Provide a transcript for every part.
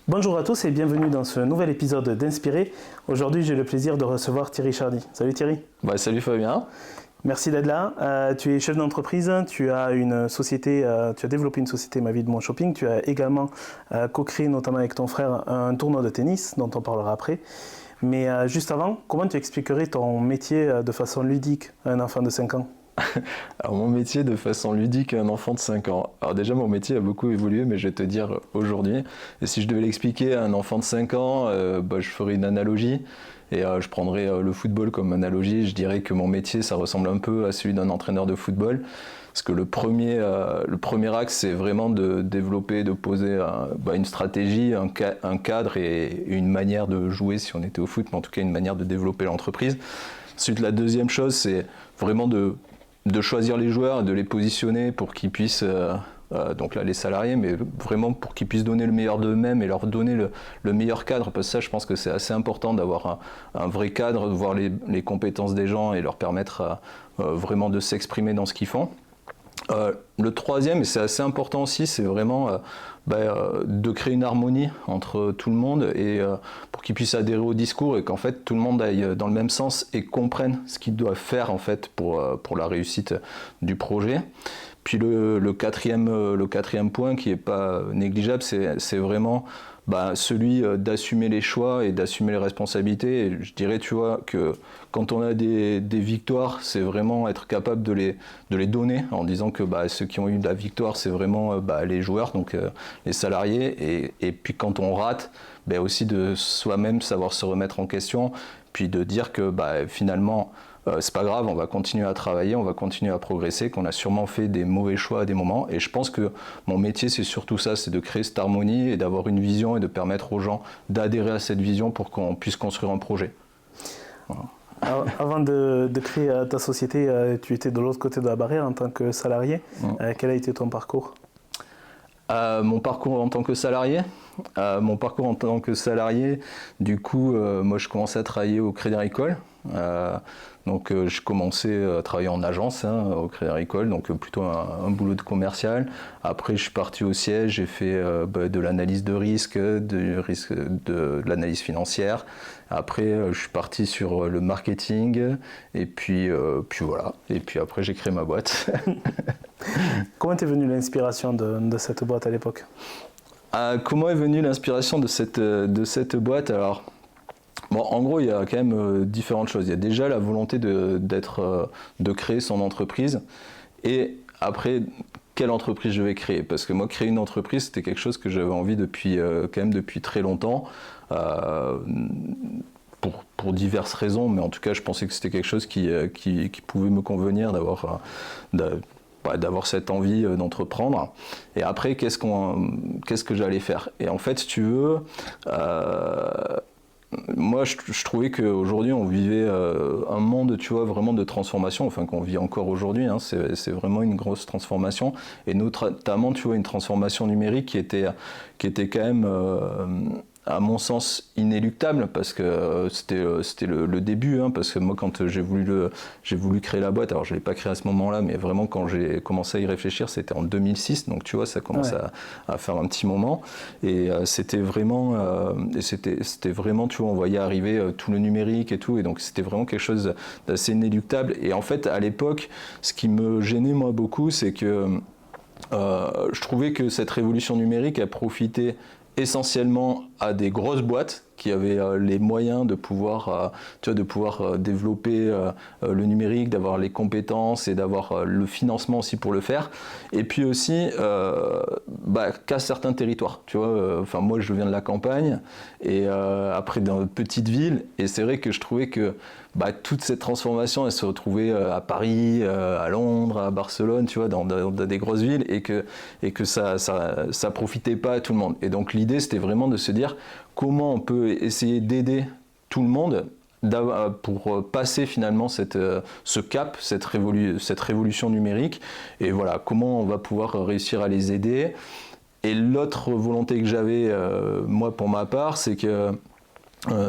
Bonjour à tous et bienvenue dans ce nouvel épisode d'Inspiré. Aujourd'hui, j'ai le plaisir de recevoir Thierry Chardy. Salut Thierry. Salut Fabien. Merci d'être là. Tu es chef d'entreprise, tu as une société, tu as développé une société Ma Vie de Mon Shopping. Tu as également co-créé, notamment avec ton frère, un tournoi de tennis dont on parlera après. Mais juste avant, comment tu expliquerais ton métier de façon ludique à un enfant de 5 ans ? Alors mon métier de façon ludique à un enfant de 5 ans. Alors déjà mon métier a beaucoup évolué, mais je vais te dire aujourd'hui. Et si je devais l'expliquer à un enfant de 5 ans, je ferais une analogie. Et je prendrais le football comme analogie. Je dirais que mon métier, ça ressemble un peu à celui d'un entraîneur de football. Parce que le premier axe, c'est vraiment de développer, de poser une stratégie, un cadre et une manière de jouer si on était au foot, mais en tout cas une manière de développer l'entreprise. Ensuite, la deuxième chose, c'est vraiment de choisir les joueurs et de les positionner pour qu'ils puissent, donc là les salariés, mais vraiment pour qu'ils puissent donner le meilleur d'eux-mêmes et leur donner le meilleur cadre, parce que ça je pense que c'est assez important d'avoir un vrai cadre, de voir les compétences des gens et leur permettre vraiment de s'exprimer dans ce qu'ils font. Le troisième, et c'est assez important aussi, c'est vraiment de créer une harmonie entre tout le monde et pour qu'ils puissent adhérer au discours et qu'en fait tout le monde aille dans le même sens et comprenne ce qu'ils doivent faire en fait pour la réussite du projet. Puis le quatrième point qui n'est pas négligeable, c'est vraiment celui d'assumer les choix et d'assumer les responsabilités. Et je dirais, tu vois, que quand on a des victoires, c'est vraiment être capable de les donner en disant que ceux qui ont eu de la victoire, c'est vraiment les joueurs, donc les salariés. Et puis quand on rate, aussi de soi-même savoir se remettre en question, puis de dire que finalement, c'est pas grave, on va continuer à travailler, on va continuer à progresser, qu'on a sûrement fait des mauvais choix à des moments. Et je pense que mon métier, c'est surtout ça, c'est de créer cette harmonie et d'avoir une vision et de permettre aux gens d'adhérer à cette vision pour qu'on puisse construire un projet. Voilà. Alors, avant de créer ta société, tu étais de l'autre côté de la barrière en tant que salarié. Quel a été ton parcours ? Mon parcours en tant que salarié, du coup, moi je commençais à travailler au Crédit Agricole. Donc je commençais à travailler en agence au Crédit Agricole, donc plutôt un boulot de commercial. Après je suis parti au siège, j'ai fait de l'analyse de risque, de l'analyse financière. Après je suis parti sur le marketing et puis voilà. Et puis après j'ai créé ma boîte. Comment est venue l'inspiration de cette boîte à l'époque ? Comment est venue l'inspiration de cette boîte ? Alors, en gros, il y a quand même différentes choses. Il y a déjà la volonté de créer son entreprise. Et après, quelle entreprise je vais créer ? Parce que moi, créer une entreprise, c'était quelque chose que j'avais envie depuis très longtemps. Pour diverses raisons, mais en tout cas, je pensais que c'était quelque chose qui pouvait me convenir d'avoir cette envie d'entreprendre. Et après, qu'est-ce que j'allais faire ? Et en fait, si tu veux, moi, je trouvais qu'aujourd'hui, on vivait un monde, tu vois, vraiment de transformation, enfin qu'on vit encore aujourd'hui, c'est vraiment une grosse transformation, et notamment, tu vois, une transformation numérique qui était quand même... à mon sens inéluctable parce que c'était le début, parce que moi quand j'ai voulu créer la boîte, alors je l'ai pas créée à ce moment-là, mais vraiment quand j'ai commencé à y réfléchir, c'était en 2006, donc tu vois ça commence à faire un petit moment, et c'était vraiment tu vois, on voyait arriver tout le numérique et tout, et donc c'était vraiment quelque chose d'assez inéluctable. Et en fait à l'époque, ce qui me gênait moi beaucoup, c'est que je trouvais que cette révolution numérique a profité essentiellement à des grosses boîtes qui avaient les moyens de pouvoir développer le numérique, d'avoir les compétences et d'avoir le financement aussi pour le faire. Et puis aussi qu'à certains territoires. Tu vois, moi je viens de la campagne et après dans une petite ville, et c'est vrai que je trouvais que toute cette transformation, elle se retrouvait à Paris, à Londres, à Barcelone, tu vois, dans des grosses villes, et que ça profitait pas à tout le monde. Et donc l'idée, c'était vraiment de se dire comment on peut essayer d'aider tout le monde pour passer finalement ce cap, cette révolution numérique, et voilà, comment on va pouvoir réussir à les aider. Et l'autre volonté que j'avais, moi pour ma part, c'est que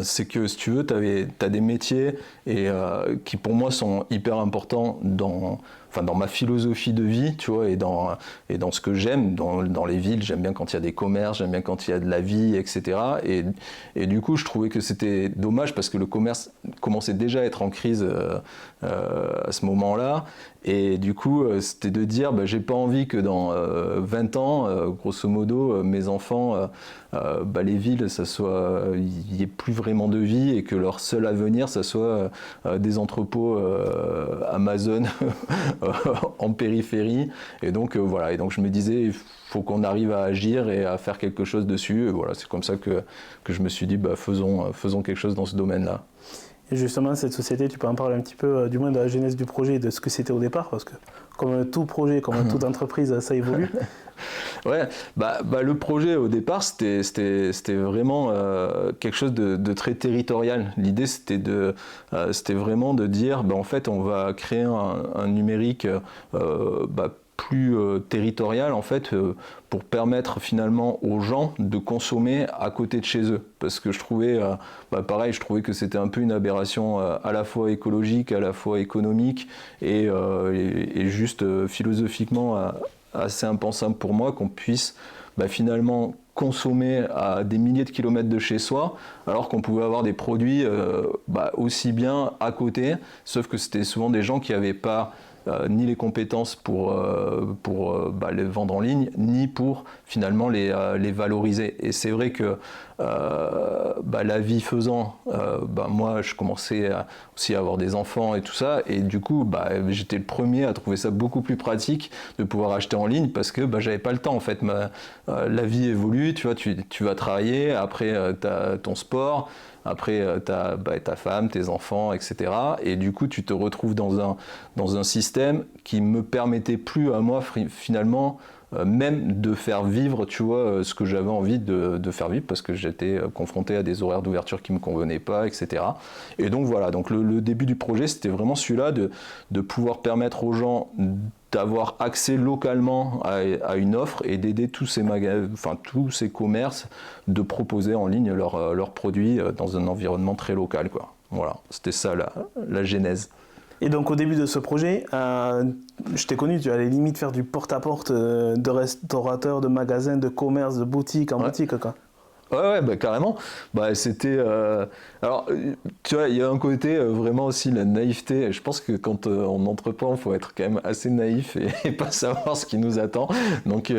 si tu veux, t'as des métiers qui pour moi sont hyper importants dans ma philosophie de vie, tu vois, et dans ce que j'aime, dans les villes, j'aime bien quand il y a des commerces, j'aime bien quand il y a de la vie, etc. Et du coup, je trouvais que c'était dommage parce que le commerce commençait déjà à être en crise à ce moment-là. Et du coup, c'était de dire, j'ai pas envie que dans 20 ans, grosso modo, mes enfants, les villes, il n'y ait plus vraiment de vie et que leur seul avenir, ça soit des entrepôts Amazon en périphérie. Et donc, voilà. Et donc, je me disais, il faut qu'on arrive à agir et à faire quelque chose dessus. Et voilà, c'est comme ça que je me suis dit, faisons quelque chose dans ce domaine-là. Et justement, cette société, tu peux en parler un petit peu, du moins de la genèse du projet et de ce que c'était au départ, parce que comme tout projet, comme toute entreprise, ça évolue. Ouais, le projet au départ, c'était vraiment quelque chose de très territorial. L'idée, c'était vraiment de dire, en fait, on va créer un numérique plus territorial, en fait, pour permettre finalement aux gens de consommer à côté de chez eux. Parce que je trouvais, je trouvais que c'était un peu une aberration à la fois écologique, à la fois économique et juste philosophiquement assez impensable pour moi qu'on puisse finalement consommer à des milliers de kilomètres de chez soi, alors qu'on pouvait avoir des produits aussi bien à côté, sauf que c'était souvent des gens qui n'avaient pas ni les compétences pour les vendre en ligne, ni pour finalement les valoriser. Et c'est vrai que la vie faisant, moi je commençais aussi à avoir des enfants et tout ça, et du coup j'étais le premier à trouver ça beaucoup plus pratique de pouvoir acheter en ligne parce que j'avais pas le temps en fait. La vie évolue, tu vois, tu vas travailler, après t'as ton sport, après t'as ta femme, tes enfants, etc. Et du coup tu te retrouves dans un système qui me permettait plus à moi finalement même de faire vivre, tu vois, ce que j'avais envie de faire vivre parce que j'étais confronté à des horaires d'ouverture qui me convenaient pas, etc. Et donc voilà, donc le début du projet, c'était vraiment celui-là de pouvoir permettre aux gens d'avoir accès localement à une offre et d'aider tous ces commerces de proposer en ligne leurs produits dans un environnement très local, quoi. Voilà, c'était ça la genèse. Et donc au début de ce projet, je t'ai connu, tu allais limite faire du porte-à-porte de restaurateurs, de magasins, de commerces, de boutiques en boutique, quoi. Ouais, carrément. C'était. Alors, tu vois, il y a un côté vraiment aussi la naïveté. Je pense que quand on entreprend, il faut être quand même assez naïf et pas savoir ce qui nous attend. Donc,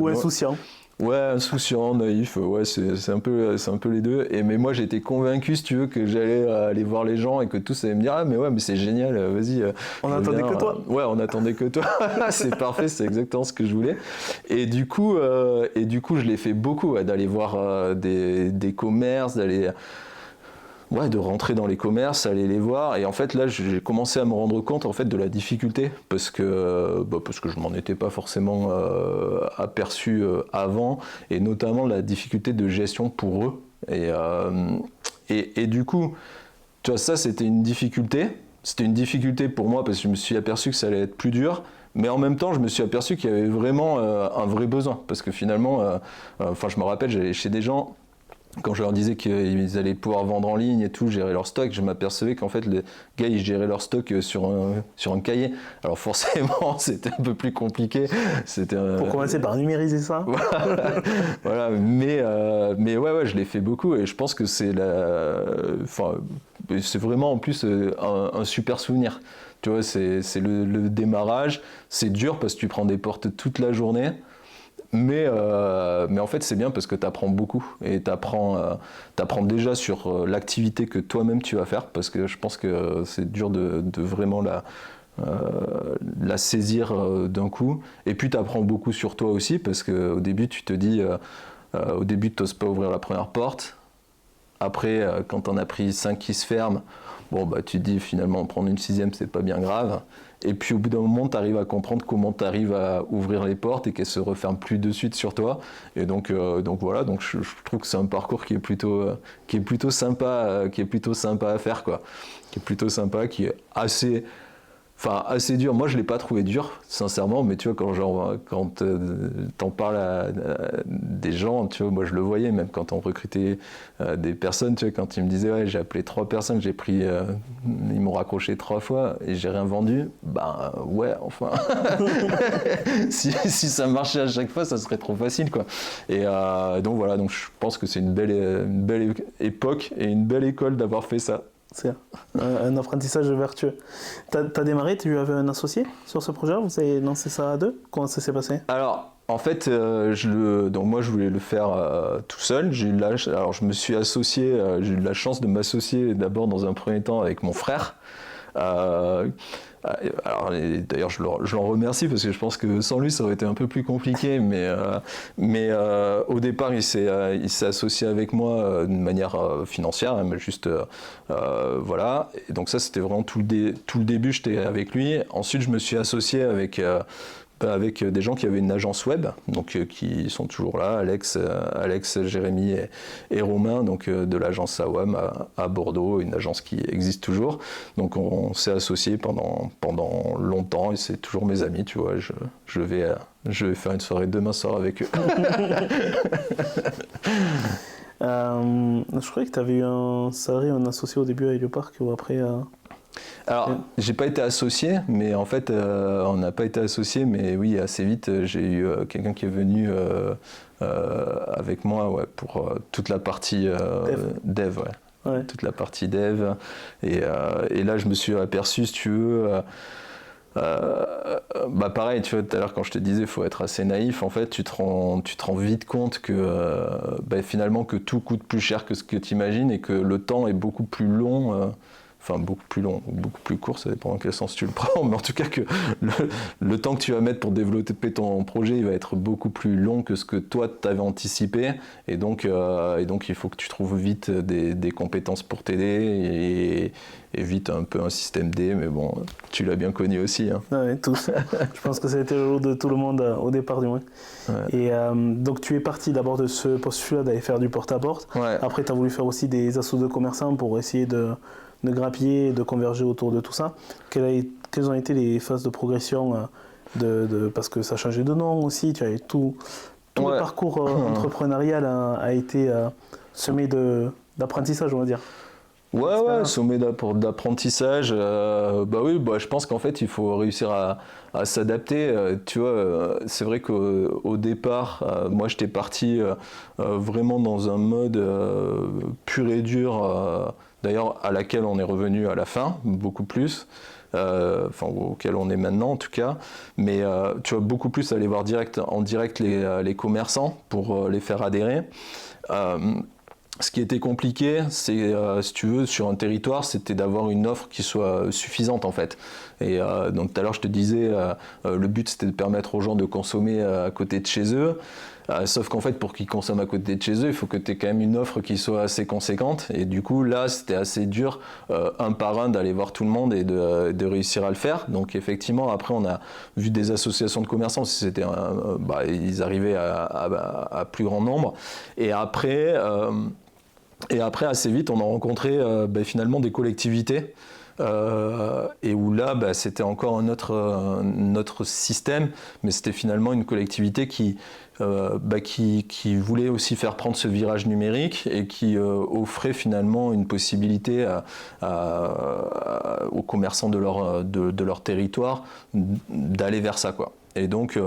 ou insouciant. Ouais, insouciant, naïf, ouais, c'est un peu les deux. Mais moi, j'étais convaincu, si tu veux, que j'allais aller voir les gens et que tous allaient me dire, mais c'est génial, vas-y. On attendait que toi. Ouais, on attendait que toi. C'est parfait, c'est exactement ce que je voulais. Et du coup, je l'ai fait beaucoup, d'aller voir des commerces, de rentrer dans les commerces, aller les voir, et en fait là j'ai commencé à me rendre compte en fait de la difficulté parce que je m'en étais pas forcément aperçu avant, et notamment la difficulté de gestion pour eux, et du coup tu vois, ça c'était une difficulté pour moi parce que je me suis aperçu que ça allait être plus dur. Mais en même temps, je me suis aperçu qu'il y avait vraiment un vrai besoin parce que finalement, je me rappelle, j'allais chez des gens. Quand je leur disais qu'ils allaient pouvoir vendre en ligne et tout, gérer leur stock, je m'apercevais qu'en fait les gars ils géraient leur stock sur un cahier. Alors forcément c'était un peu plus compliqué. Pour commencer par numériser ça. Voilà, mais ouais, je l'ai fait beaucoup et je pense que c'est vraiment en plus un super souvenir. Tu vois, c'est le démarrage, c'est dur parce que tu prends des portes toute la journée. Mais en fait, c'est bien parce que tu apprends beaucoup et tu apprends déjà sur l'activité que toi-même tu vas faire parce que je pense que c'est dur de vraiment la saisir d'un coup. Et puis, tu apprends beaucoup sur toi aussi parce qu'au début, tu te dis, au début, tu n'oses pas ouvrir la première porte. Après, quand tu en as pris 5 qui se ferment, tu te dis finalement prendre une 6e, c'est pas bien grave. Et puis au bout d'un moment, tu arrives à comprendre comment tu arrives à ouvrir les portes et qu'elles se referment plus de suite sur toi. Et donc voilà, donc je trouve que c'est un parcours qui est plutôt sympa à faire, quoi. Qui est plutôt sympa, qui est assez Enfin, assez dur. Moi, je l'ai pas trouvé dur, sincèrement. Mais tu vois, quand t'en parles à des gens, tu vois, moi, je le voyais, même quand on recrutait des personnes, tu vois, quand ils me disaient, ouais, j'ai appelé 3 personnes, ils m'ont raccroché 3 fois et j'ai rien vendu. Ben, ouais, enfin, si ça marchait à chaque fois, ça serait trop facile, quoi. Et donc voilà, donc je pense que c'est une belle époque et une belle école d'avoir fait ça. C'est un apprentissage vertueux. T'as démarré, tu avais un associé sur ce projet? Vous avez lancé ça à 2? Comment ça s'est passé? Alors, en fait, donc moi, je voulais le faire tout seul. Alors, je me suis associé, j'ai eu la chance de m'associer d'abord dans un premier temps avec mon frère. Alors, d'ailleurs, je l'en remercie parce que je pense que sans lui, ça aurait été un peu plus compliqué. Mais au départ, il s'est associé avec moi de manière financière, hein, mais juste voilà. Et donc ça, c'était vraiment tout le début. J'étais avec lui. Ensuite, je me suis associé avec des gens qui avaient une agence web, donc qui sont toujours là, Alex, Jérémy et Romain, donc de l'agence Sawam à Bordeaux, une agence qui existe toujours. Donc on s'est associés pendant longtemps et c'est toujours mes amis, tu vois. Je vais faire une soirée demain soir avec eux. Je croyais que tu avais eu un salarié, un associé au début à Heliopark ou après. Alors, j'ai pas été associé, mais en fait, on n'a pas été associé, mais oui, assez vite, j'ai eu quelqu'un qui est venu avec moi, ouais, pour toute la partie dev, ouais. Ouais. Toute la partie dev. Et là, je me suis aperçu, si tu veux, bah pareil, tu vois, tout à l'heure quand je te disais, il faut être assez naïf, en fait, tu te rends vite compte que finalement, que tout coûte plus cher que ce que tu imagines et que le temps est beaucoup plus long. Enfin, beaucoup plus long ou beaucoup plus court, ça dépend dans quel sens tu le prends, mais en tout cas que le temps que tu vas mettre pour développer ton projet, il va être beaucoup plus long que ce que toi t'avais anticipé, et donc il faut que tu trouves vite des compétences pour t'aider, et vite un peu un système D, mais bon, tu l'as bien connu aussi. Hein. Ouais, tous. Je pense que ça a été le lot de tout le monde au départ du moins. Ouais. Et donc tu es parti d'abord de ce postulat d'aller faire du porte-à-porte, ouais. Après tu as voulu faire aussi des assos de commerçants pour essayer de grappiller, de converger autour de tout ça. Quelles ont été les phases de progression parce que ça a changé de nom aussi, tu avais tout ouais. Le parcours entrepreneurial a été semé d'apprentissage, on va dire. Ouais, sommet d'apprentissage. Je pense qu'en fait, il faut réussir à s'adapter. Tu vois, c'est vrai qu'au départ, moi, j'étais parti vraiment dans un mode pur et dur, d'ailleurs, à laquelle on est revenu à la fin, beaucoup plus. Auquel on est maintenant en tout cas, mais tu vas beaucoup plus aller voir en direct les commerçants pour les faire adhérer. Ce qui était compliqué, c'est, si tu veux, sur un territoire, c'était d'avoir une offre qui soit suffisante en fait. Et donc tout à l'heure, je te disais, le but c'était de permettre aux gens de consommer à côté de chez eux. Sauf qu'en fait, pour qu'ils consomment à côté de chez eux, il faut que tu aies quand même une offre qui soit assez conséquente. Et du coup, là, c'était assez dur, un par un, d'aller voir tout le monde et de réussir à le faire. Donc effectivement, après, on a vu des associations de commerçants, ils arrivaient à plus grand nombre. Et après, assez vite, on a rencontré finalement des collectivités. Et où là, c'était encore un autre système, mais c'était finalement une collectivité qui voulait aussi faire prendre ce virage numérique et qui offrait finalement une possibilité aux commerçants de leur territoire d'aller vers ça, quoi. Et donc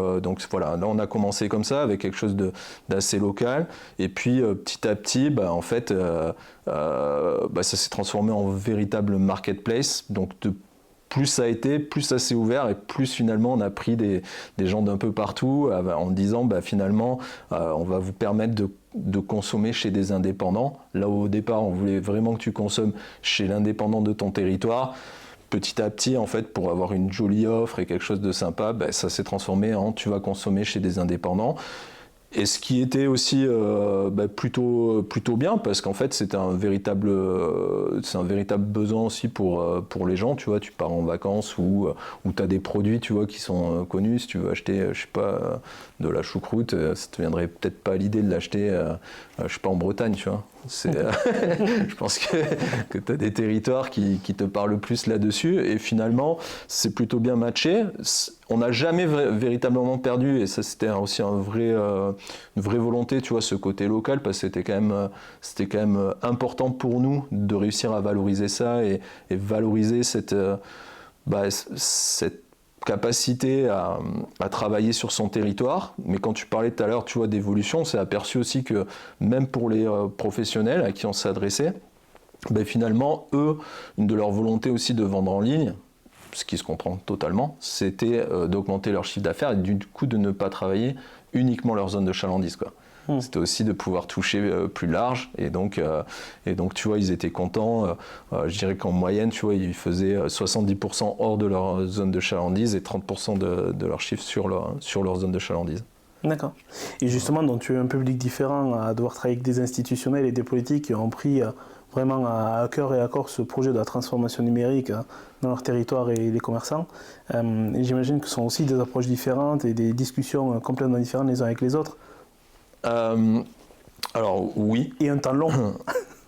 voilà, là on a commencé comme ça avec quelque chose d'assez local, et puis petit à petit, ça s'est transformé en véritable marketplace. Donc plus ça a été, plus ça s'est ouvert, et plus finalement on a pris des gens d'un peu partout en disant finalement on va vous permettre de consommer chez des indépendants. Là où au départ on voulait vraiment que tu consommes chez l'indépendant de ton territoire. Petit à petit, en fait, pour avoir une jolie offre et quelque chose de sympa, ça s'est transformé en tu vas consommer chez des indépendants. Et ce qui était aussi plutôt bien, parce qu'en fait c'est un véritable besoin aussi pour les gens, tu vois, tu pars en vacances ou tu as des produits, tu vois, qui sont connus. Si tu veux acheter, je sais pas, de la choucroute, ça te viendrait peut-être pas à l'idée de l'acheter, je sais pas, en Bretagne, tu vois. Je pense que tu as des territoires qui te parlent plus là-dessus, et finalement c'est plutôt bien matché. On n'a jamais véritablement perdu, et ça c'était aussi une vraie volonté, tu vois, ce côté local, parce que c'était quand même important pour nous de réussir à valoriser ça et valoriser cette capacité à travailler sur son territoire. Mais quand tu parlais tout à l'heure, tu vois, d'évolution, on s'est aperçu aussi que même pour les professionnels à qui on s'adressait, finalement, eux, une de leurs volontés aussi de vendre en ligne, ce qui se comprend totalement, c'était d'augmenter leur chiffre d'affaires et du coup de ne pas travailler uniquement leur zone de chalandise, quoi. C'était aussi de pouvoir toucher plus large, et donc tu vois, ils étaient contents. Je dirais qu'en moyenne, tu vois, ils faisaient 70% hors de leur zone de chalandise et 30% de leur chiffre sur leur zone de chalandise. D'accord. Et justement, donc, tu es un public différent à devoir travailler avec des institutionnels et des politiques qui ont pris vraiment à cœur et à corps ce projet de la transformation numérique dans leur territoire et les commerçants. Et j'imagine que ce sont aussi des approches différentes et des discussions complètement différentes les uns avec les autres. Alors oui. Et un temps long.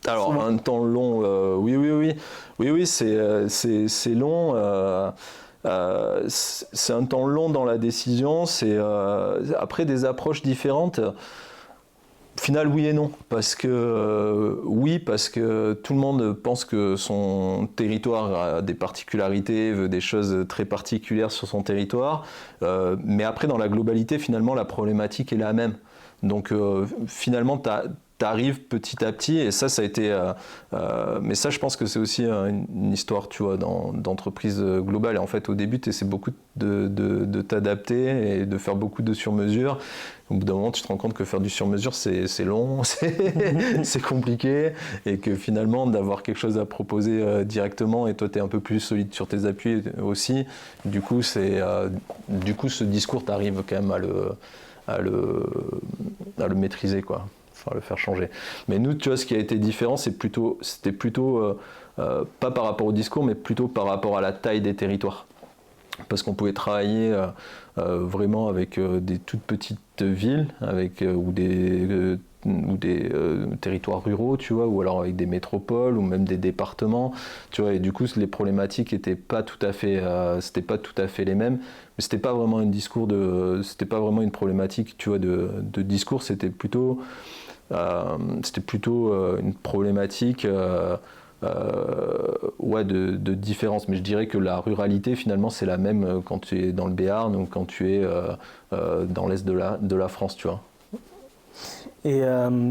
Alors un temps long, oui, c'est long. C'est un temps long dans la décision. C'est après des approches différentes. Au final, oui et non, parce que tout le monde pense que son territoire a des particularités, veut des choses très particulières sur son territoire, mais après dans la globalité, finalement, la problématique est la même. Donc finalement, t'arrives petit à petit, et ça a été... mais ça, je pense que c'est aussi une histoire, tu vois, d'entreprise globale. Et en fait, au début, tu essaies beaucoup de t'adapter et de faire beaucoup de sur-mesure. Au bout d'un moment, tu te rends compte que faire du sur-mesure, c'est long, c'est compliqué, et que finalement, d'avoir quelque chose à proposer directement, et toi, tu es un peu plus solide sur tes appuis aussi, du coup, ce discours, tu arrives quand même à le maîtriser, quoi. Enfin, le faire changer. Mais nous, tu vois, ce qui a été différent, c'était plutôt pas par rapport au discours, mais plutôt par rapport à la taille des territoires. Parce qu'on pouvait travailler vraiment avec des toutes petites villes, ou des territoires ruraux, tu vois, ou alors avec des métropoles, ou même des départements, tu vois, et du coup, les problématiques étaient pas tout à fait, c'était pas tout à fait les mêmes, mais c'était pas vraiment c'était pas vraiment une problématique, tu vois, de discours, c'était plutôt une problématique de différence. Mais je dirais que la ruralité, finalement, c'est la même quand tu es dans le Béarn ou quand tu es dans l'est de la France, tu vois. Et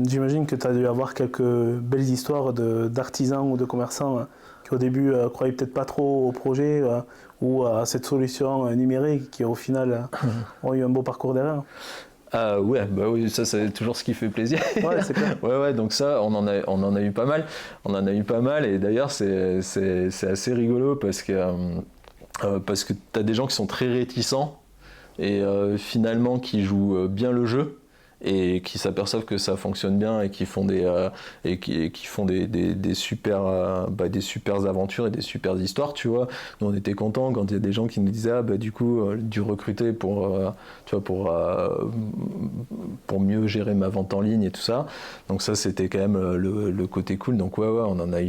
j'imagine que tu as dû avoir quelques belles histoires d'artisans ou de commerçants qui au début croyaient peut-être pas trop au projet ou à cette solution numérique qui au final ont eu un beau parcours derrière. Oui, ça c'est toujours ce qui fait plaisir. Ouais, c'est clair. Ouais, donc ça, on en a eu pas mal. On en a eu pas mal, et d'ailleurs c'est assez rigolo parce que tu as des gens qui sont très réticents et finalement qui jouent bien le jeu, et qui s'aperçoivent que ça fonctionne bien, et qui font des super aventures et des super histoires, tu vois. Nous, on était contents quand il y a des gens qui nous disaient du coup dû recruter pour mieux gérer ma vente en ligne et tout ça. Donc ça, c'était quand même le côté cool. Donc ouais, on en a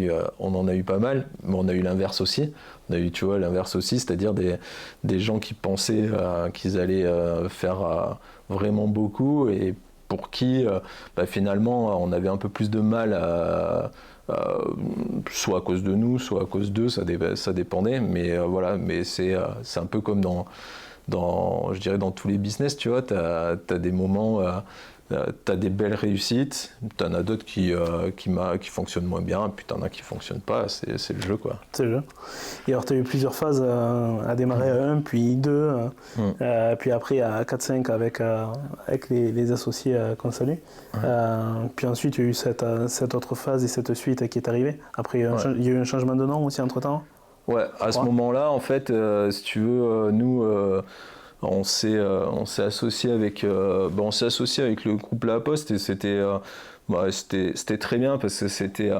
eu pas mal, mais on a eu l'inverse aussi. On a eu, tu vois, l'inverse aussi, c'est-à-dire des gens qui pensaient qu'ils allaient faire vraiment beaucoup, et pour qui finalement on avait un peu plus de mal soit à cause de nous, soit à cause d'eux, ça dépendait, mais voilà, mais c'est un peu comme je dirais dans tous les business, tu vois, t'as des moments, t'as des belles réussites, t'en as d'autres qui fonctionnent moins bien, puis t'en as qui fonctionnent pas, c'est le jeu, quoi. C'est le jeu. Et alors tu as eu plusieurs phases à démarrer à 1, puis 2, puis après à 4-5 avec les associés qu'on salue. Puis ensuite tu as eu cette autre phase et cette suite qui est arrivée. Après il y a eu un changement de nom aussi entre-temps. Ouais, à ce moment-là, en fait, si tu veux, nous... on s'est associé avec le groupe La Poste et c'était très bien parce que c'était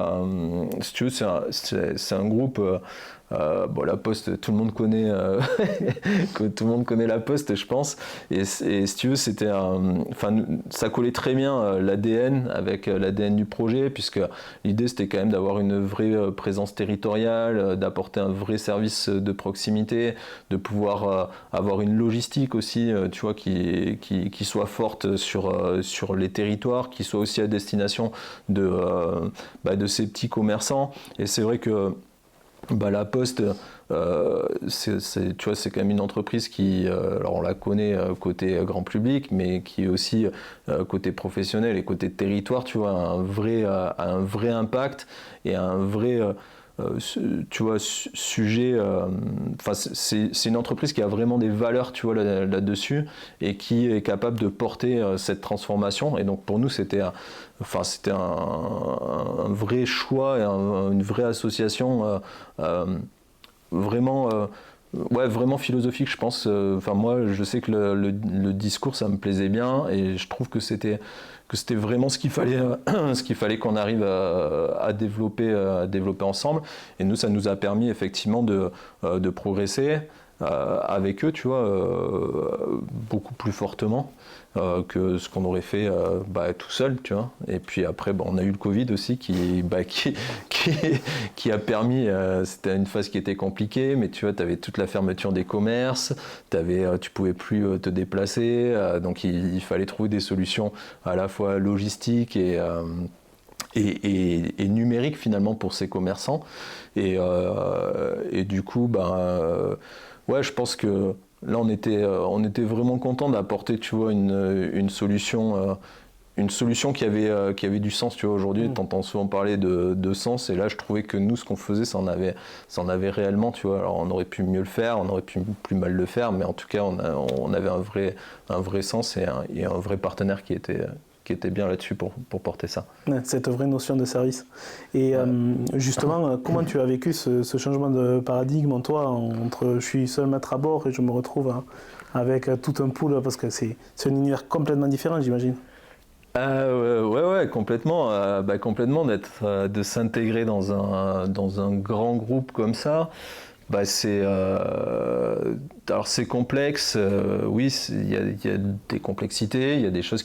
si tu veux c'est un groupe La Poste, tout le monde connaît tout le monde connaît La Poste, je pense. Et si tu veux, ça collait très bien l'ADN avec l'ADN du projet, puisque l'idée c'était quand même d'avoir une vraie présence territoriale, d'apporter un vrai service de proximité, de pouvoir avoir une logistique aussi, tu vois, qui soit forte sur les territoires, qui soit aussi à destination de ces petits commerçants. Et c'est vrai que La Poste, tu vois, c'est quand même une entreprise qui, alors on la connaît côté grand public, mais qui est aussi côté professionnel et côté territoire, tu vois, a un vrai impact et un vrai tu vois, sujet. C'est une entreprise qui a vraiment des valeurs, tu vois, là-dessus, et qui est capable de porter cette transformation. Et donc pour nous, c'était un vrai choix et une vraie association vraiment vraiment philosophique, je pense. Moi, je sais que le discours, ça me plaisait bien, et je trouve que c'était vraiment ce qu'il fallait qu'on arrive à développer ensemble. Et nous, ça nous a permis effectivement de progresser avec eux, tu vois, beaucoup plus fortement que ce qu'on aurait fait tout seul, tu vois. Et puis après, on a eu le Covid aussi qui a permis, c'était une phase qui était compliquée, mais tu vois, tu avais toute la fermeture des commerces, tu pouvais plus te déplacer, donc il fallait trouver des solutions à la fois logistiques et numériques finalement pour ces commerçants. Et du coup, je pense que là, on était vraiment content d'apporter, tu vois, une solution qui avait du sens, tu vois. Aujourd'hui, t'entends souvent parler de sens, et là, je trouvais que nous, ce qu'on faisait, ça en avait réellement, tu vois. Alors, on aurait pu mieux le faire, on aurait pu plus mal le faire, mais en tout cas, on avait un vrai sens et un vrai partenaire qui était bien là-dessus pour porter ça. Ouais, cette vraie notion de service. Et justement, comment tu as vécu ce changement de paradigme en toi, entre je suis seul maître à bord et je me retrouve avec tout un pool, parce que c'est un univers complètement différent, j'imagine. Ouais, complètement. Complètement de s'intégrer dans un grand groupe comme ça. Alors c'est complexe, oui, il y a des complexités, il y a des choses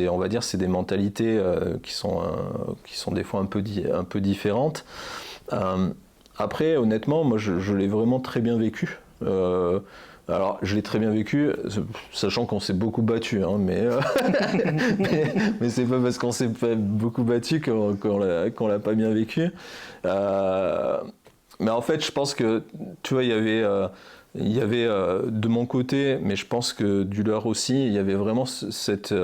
on va dire, c'est des mentalités qui sont des fois un peu différentes. Après, honnêtement, moi je l'ai vraiment très bien vécu. Alors, je l'ai très bien vécu, sachant qu'on s'est beaucoup battu, hein, mais c'est pas parce qu'on s'est beaucoup battu qu'on l'a pas bien vécu. Mais en fait, je pense que, tu vois, il y avait de mon côté, mais je pense que du leur aussi, il y avait vraiment cette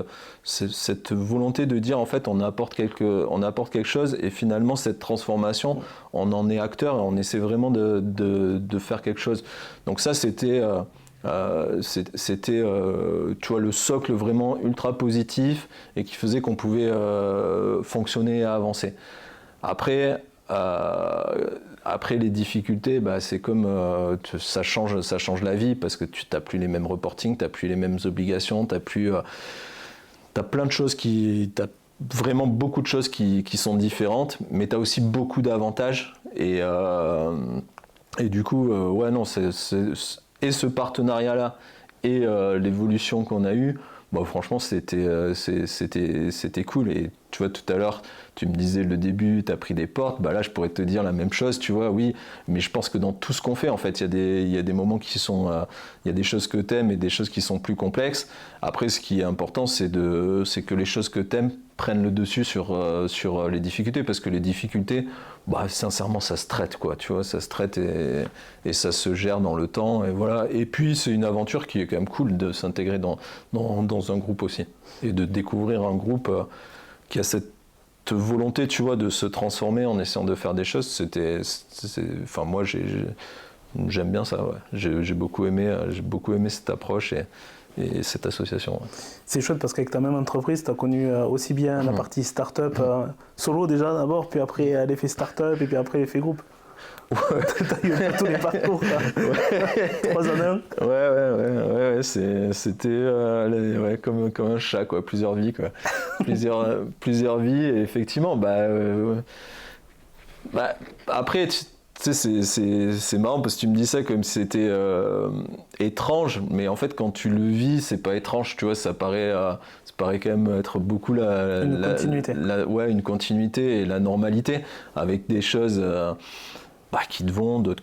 volonté de dire, en fait, on apporte quelque chose, et finalement, cette transformation, on en est acteur et on essaie vraiment de faire quelque chose. Donc ça, c'était tu vois, le socle vraiment ultra positif et qui faisait qu'on pouvait fonctionner et avancer. Après les difficultés, c'est comme ça change la vie, parce que tu n'as plus les mêmes reportings, tu n'as plus les mêmes obligations, tu as plein de choses t'as vraiment beaucoup de choses qui sont différentes, mais tu as aussi beaucoup d'avantages, et du coup, et ce partenariat-là et l'évolution qu'on a eue, franchement, c'était cool. Et tu vois, tout à l'heure, tu me disais le début, tu as pris des portes. Là, je pourrais te dire la même chose, tu vois, oui. Mais je pense que dans tout ce qu'on fait, en fait, il y a des moments qui sont... il y a des choses que tu aimes et des choses qui sont plus complexes. Après, ce qui est important, c'est que les choses que tu aimes prennent le dessus sur les difficultés. Parce que les difficultés, sincèrement, ça se traite, quoi. Tu vois, ça se traite et ça se gère dans le temps. Et voilà. Et puis, c'est une aventure qui est quand même cool de s'intégrer dans un groupe aussi. Et de découvrir un groupe qui a cette volonté, tu vois, de se transformer en essayant de faire des choses. Moi, j'aime bien ça, ouais. J'ai beaucoup aimé cette approche et cette association. Ouais. C'est chouette parce qu'avec ta même entreprise, tu as connu aussi bien la partie start-up solo déjà d'abord, puis après l'effet start-up et puis après l'effet groupe. T'as eu un peu tous les parcours, quoi. Ouais. 3 en 1. Ouais, c'était ouais, comme un chat, quoi, plusieurs vies, quoi. Plusieurs vies, et effectivement, après, tu sais, c'est marrant parce que tu me dis ça comme si c'était étrange, mais en fait, quand tu le vis, c'est pas étrange, tu vois, ça paraît quand même être beaucoup Continuité. Ouais, une continuité et la normalité, avec des choses qui te vont, d'autres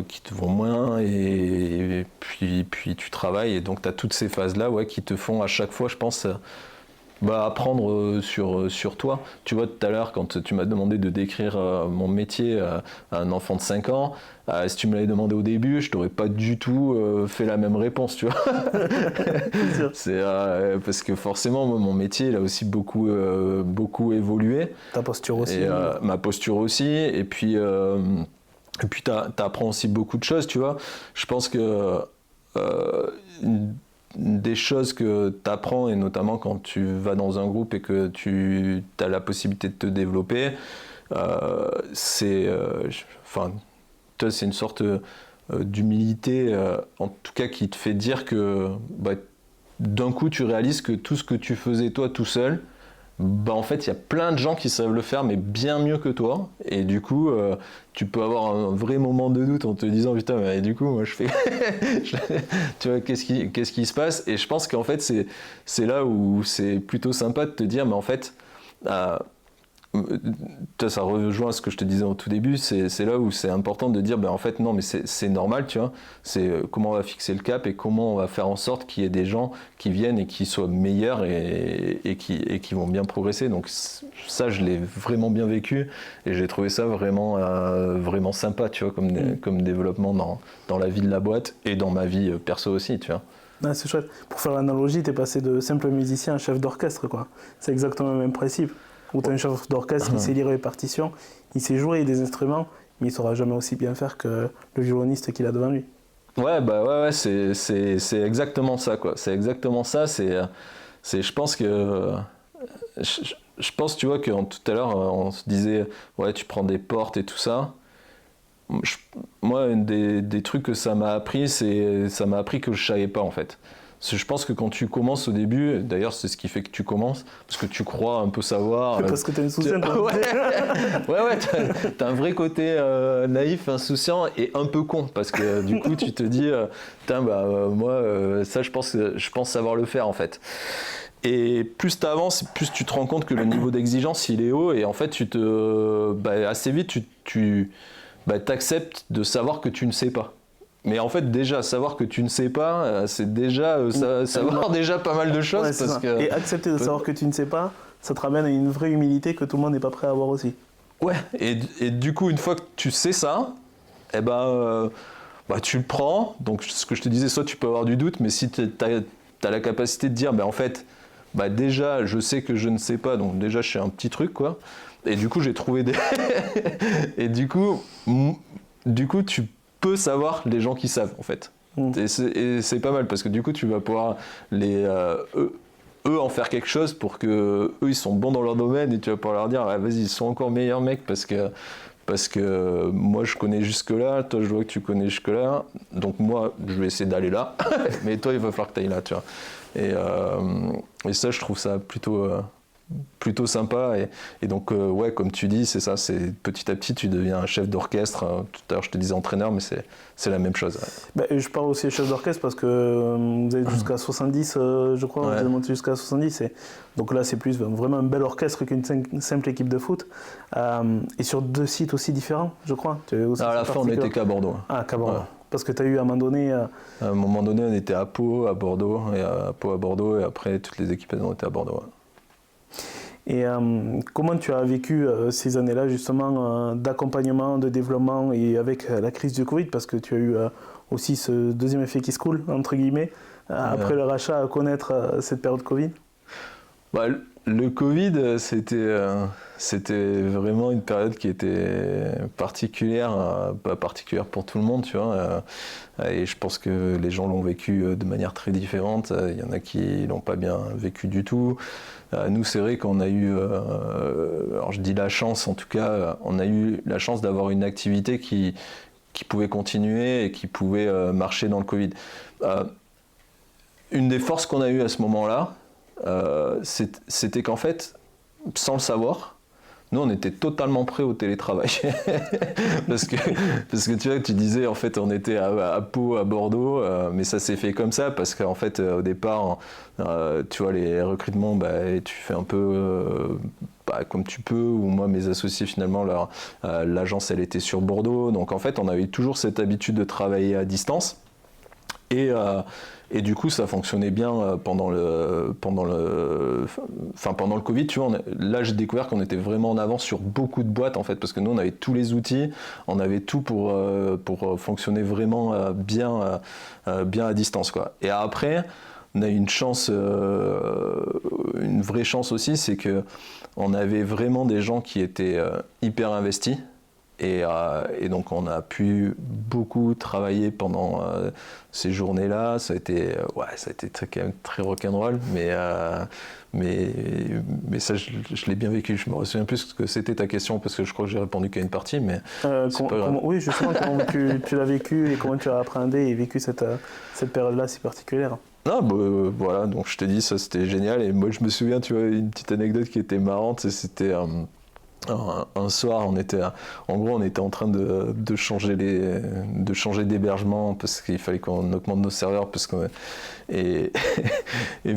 qui te vont moins, et puis tu travailles, et donc tu as toutes ces phases-là, ouais, qui te font à chaque fois, je pense, apprendre sur toi. Tu vois, tout à l'heure, quand tu m'as demandé de décrire mon métier à un enfant de 5 ans, si tu me l'avais demandé au début, je t'aurais pas du tout fait la même réponse, tu vois. C'est parce que forcément, moi, mon métier, il a aussi beaucoup évolué. Ta posture aussi. Et ma posture aussi. Et puis t'apprends aussi beaucoup de choses, tu vois. Je pense que des choses que tu apprends, et notamment quand tu vas dans un groupe et que tu as la possibilité de te développer, c'est une sorte d'humilité, en tout cas, qui te fait dire que d'un coup tu réalises que tout ce que tu faisais toi tout seul, en fait, il y a plein de gens qui savent le faire, mais bien mieux que toi. Et du coup, tu peux avoir un vrai moment de doute en te disant, putain, mais du coup, moi, je fais... tu vois, qu'est-ce qui se passe? Et je pense qu'en fait, c'est là où c'est plutôt sympa de te dire, mais en fait, ça rejoint ce que je te disais au tout début, c'est là où c'est important de dire, en fait, non, mais c'est normal, tu vois. C'est comment on va fixer le cap et comment on va faire en sorte qu'il y ait des gens qui viennent et qui soient meilleurs et qui vont bien progresser. Donc ça, je l'ai vraiment bien vécu et j'ai trouvé ça vraiment sympa, tu vois, comme développement dans la vie de la boîte et dans ma vie perso aussi, tu vois. Ah, c'est chouette. Pour faire l'analogie, t'es passé de simple musicien à chef d'orchestre, quoi. C'est exactement le même principe. Où tu as un chef d'orchestre qui sait lire les partitions, il sait jouer des instruments, mais il ne saura jamais aussi bien faire que le violoniste qu'il a devant lui. Ouais, c'est exactement ça, quoi. C'est exactement ça. Je pense que, je pense, tu vois, que tout à l'heure, on se disait, ouais, tu prends des portes et tout ça. Moi, un des trucs que ça m'a appris, ça m'a appris que je savais pas, en fait. Parce que je pense que quand tu commences au début, d'ailleurs c'est ce qui fait que tu commences, parce que tu crois un peu savoir. Parce que tu es insouciant. Ouais, t'as un vrai côté naïf, insouciant et un peu con, parce que du coup tu te dis, moi ça je pense savoir le faire en fait. Et plus tu avances, plus tu te rends compte que le niveau d'exigence il est haut, et en fait assez vite tu t'acceptes de savoir que tu ne sais pas. Mais en fait, déjà, savoir que tu ne sais pas, c'est déjà savoir déjà pas mal de choses. Ouais, et accepter de savoir que tu ne sais pas, ça te ramène à une vraie humilité que tout le monde n'est pas prêt à avoir aussi. Ouais, et du coup, une fois que tu sais ça, tu le prends. Donc, ce que je te disais, soit tu peux avoir du doute, mais si tu as la capacité de dire, en fait, déjà, je sais que je ne sais pas, donc déjà, je sais un petit truc, quoi. Et du coup, j'ai trouvé des... et du coup, tu peux savoir les gens qui savent en fait. Et c'est pas mal parce que du coup tu vas pouvoir eux en faire quelque chose pour que eux ils sont bons dans leur domaine, et tu vas pouvoir leur dire vas-y, ils sont encore meilleurs mecs parce que moi je connais jusque là, toi je vois que tu connais jusque là, donc moi je vais essayer d'aller là mais toi il va falloir que tu ailles là, tu vois. Et ça je trouve ça plutôt sympa, et donc ouais, comme tu dis, c'est ça, c'est petit à petit tu deviens un chef d'orchestre. Tout à l'heure je te disais entraîneur, mais c'est la même chose. Je parle aussi chef d'orchestre parce que vous êtes jusqu'à 70, je crois, vous êtes monté jusqu'à 70, et donc là c'est plus vraiment un bel orchestre qu'une simple équipe de foot, et sur 2 sites aussi différents, je crois. À la fin on n'était qu'à Bordeaux. Ah, qu'à Bordeaux. Ouais. Parce que tu as eu à un moment donné... À un moment donné on était à Pau, à Bordeaux, et après toutes les équipes elles ont été à Bordeaux. Ouais. Et comment tu as vécu ces années-là justement d'accompagnement, de développement, et avec la crise du Covid, parce que tu as eu aussi ce deuxième effet qui se coule, entre guillemets, après le rachat, à connaître cette période Covid? Le Covid, c'était vraiment une période qui était particulière, pas particulière pour tout le monde, tu vois. Et je pense que les gens l'ont vécu de manière très différente. Il y en a qui l'ont pas bien vécu du tout. Nous, c'est vrai qu'on a eu, alors je dis la chance, en tout cas, on a eu la chance d'avoir une activité qui pouvait continuer et qui pouvait marcher dans le Covid. Une des forces qu'on a eues à ce moment-là, c'était qu'en fait, sans le savoir, nous on était totalement prêts au télétravail. parce que tu vois, tu disais en fait on était à Pau, à Bordeaux, mais ça s'est fait comme ça parce qu'en fait au départ, tu vois, les recrutements, tu fais un peu comme tu peux, ou moi mes associés finalement, l'agence elle était sur Bordeaux, donc en fait on avait toujours cette habitude de travailler à distance. Et du coup, ça fonctionnait bien pendant le Covid. Tu vois, là, j'ai découvert qu'on était vraiment en avance sur beaucoup de boîtes, en fait, parce que nous, on avait tous les outils, on avait tout pour fonctionner vraiment bien à distance, quoi. Et après, on a eu une chance, une vraie chance aussi, c'est que on avait vraiment des gens qui étaient hyper investis. Et donc on a pu beaucoup travailler pendant ces journées-là. Ça a été quand même très rock'n'roll, mais ça je l'ai bien vécu. Je me souviens plus ce que c'était ta question parce que je crois que j'ai répondu qu'à une partie, mais c'est pas grave. Oui, justement, comment tu l'as vécu et comment tu as appréhendé et vécu cette période-là si particulière. Non, voilà, donc je t'ai dit, ça c'était génial. Et moi je me souviens, tu vois, une petite anecdote qui était marrante, c'était un soir, on était en train de changer d'hébergement parce qu'il fallait qu'on augmente nos serveurs et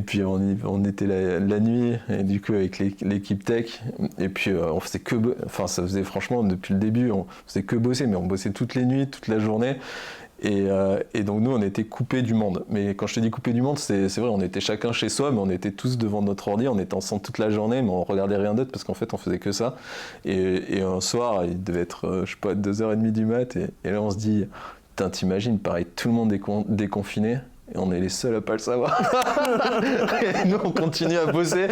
puis on était la nuit et du coup avec l'équipe tech et puis on faisait ça faisait franchement depuis le début on faisait que bosser, mais on bossait toutes les nuits, toute la journée. Et donc nous on était coupés du monde, mais quand je te dis coupés du monde, c'est vrai, on était chacun chez soi, mais on était tous devant notre ordi, on était ensemble toute la journée, mais on regardait rien d'autre parce qu'en fait on faisait que ça. Et un soir, il devait être, je sais pas, 2h30 du mat, et là on se dit, putain, t'imagines, pareil, tout le monde est déconfiné, et on est les seuls à pas le savoir. Et nous on continue à bosser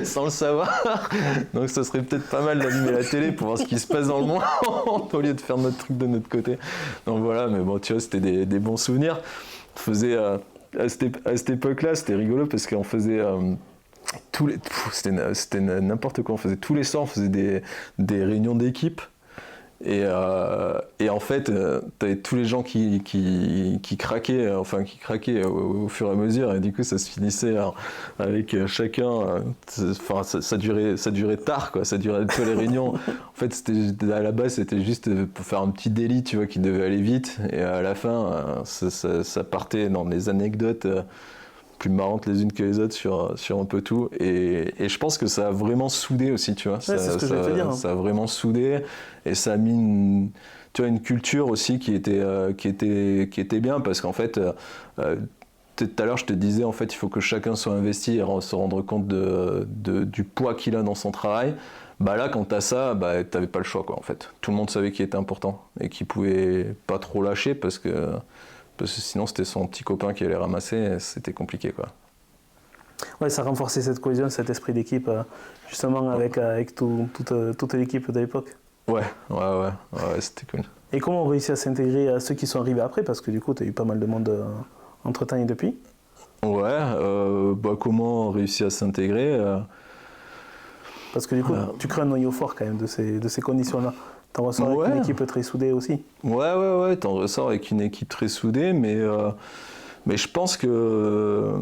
sans le savoir. Donc ça serait peut-être pas mal d'allumer la télé pour voir ce qui se passe dans le monde au lieu de faire notre truc de notre côté. Donc voilà, mais bon, tu vois, c'était des bons souvenirs. On faisait à cette époque-là, c'était rigolo parce qu'on faisait c'était n'importe quoi. On faisait tous les soirs, on faisait des réunions d'équipe. Et en fait, t'avais tous les gens qui craquaient, au fur et à mesure, et du coup ça se finissait avec chacun. Ça durait tard, quoi. Ça durait toutes les réunions. En fait, à la base, c'était juste pour faire un petit délit, tu vois, qui devait aller vite, et à la fin, ça partait dans des anecdotes plus marrantes les unes que les autres sur un peu tout, et je pense que ça a vraiment soudé aussi, tu vois. Ouais, c'est ce que je vais te dire. Ça a vraiment soudé, et ça a mis tu vois, une culture aussi qui était bien, parce qu'en fait tout à l'heure je te disais, en fait il faut que chacun soit investi et se rendre compte du poids qu'il a dans son travail. Là quand t'as ça, t'avais pas le choix, quoi, en fait. Tout le monde savait qu'il était important et qu'il pouvait pas trop lâcher parce que sinon c'était son petit copain qui allait ramasser, et c'était compliqué, quoi. Ouais, ça renforçait cette cohésion, cet esprit d'équipe, justement avec toute l'équipe de l'époque. Ouais, c'était cool. Et comment on réussit à s'intégrer à ceux qui sont arrivés après, parce que du coup tu as eu pas mal de monde entre-temps et depuis. Ouais, comment on réussit à s'intégrer Parce que du coup tu crées un noyau fort quand même de ces conditions-là. T'en ressors avec une équipe très soudée aussi. Ouais, t'en ressors avec une équipe très soudée, mais je pense que...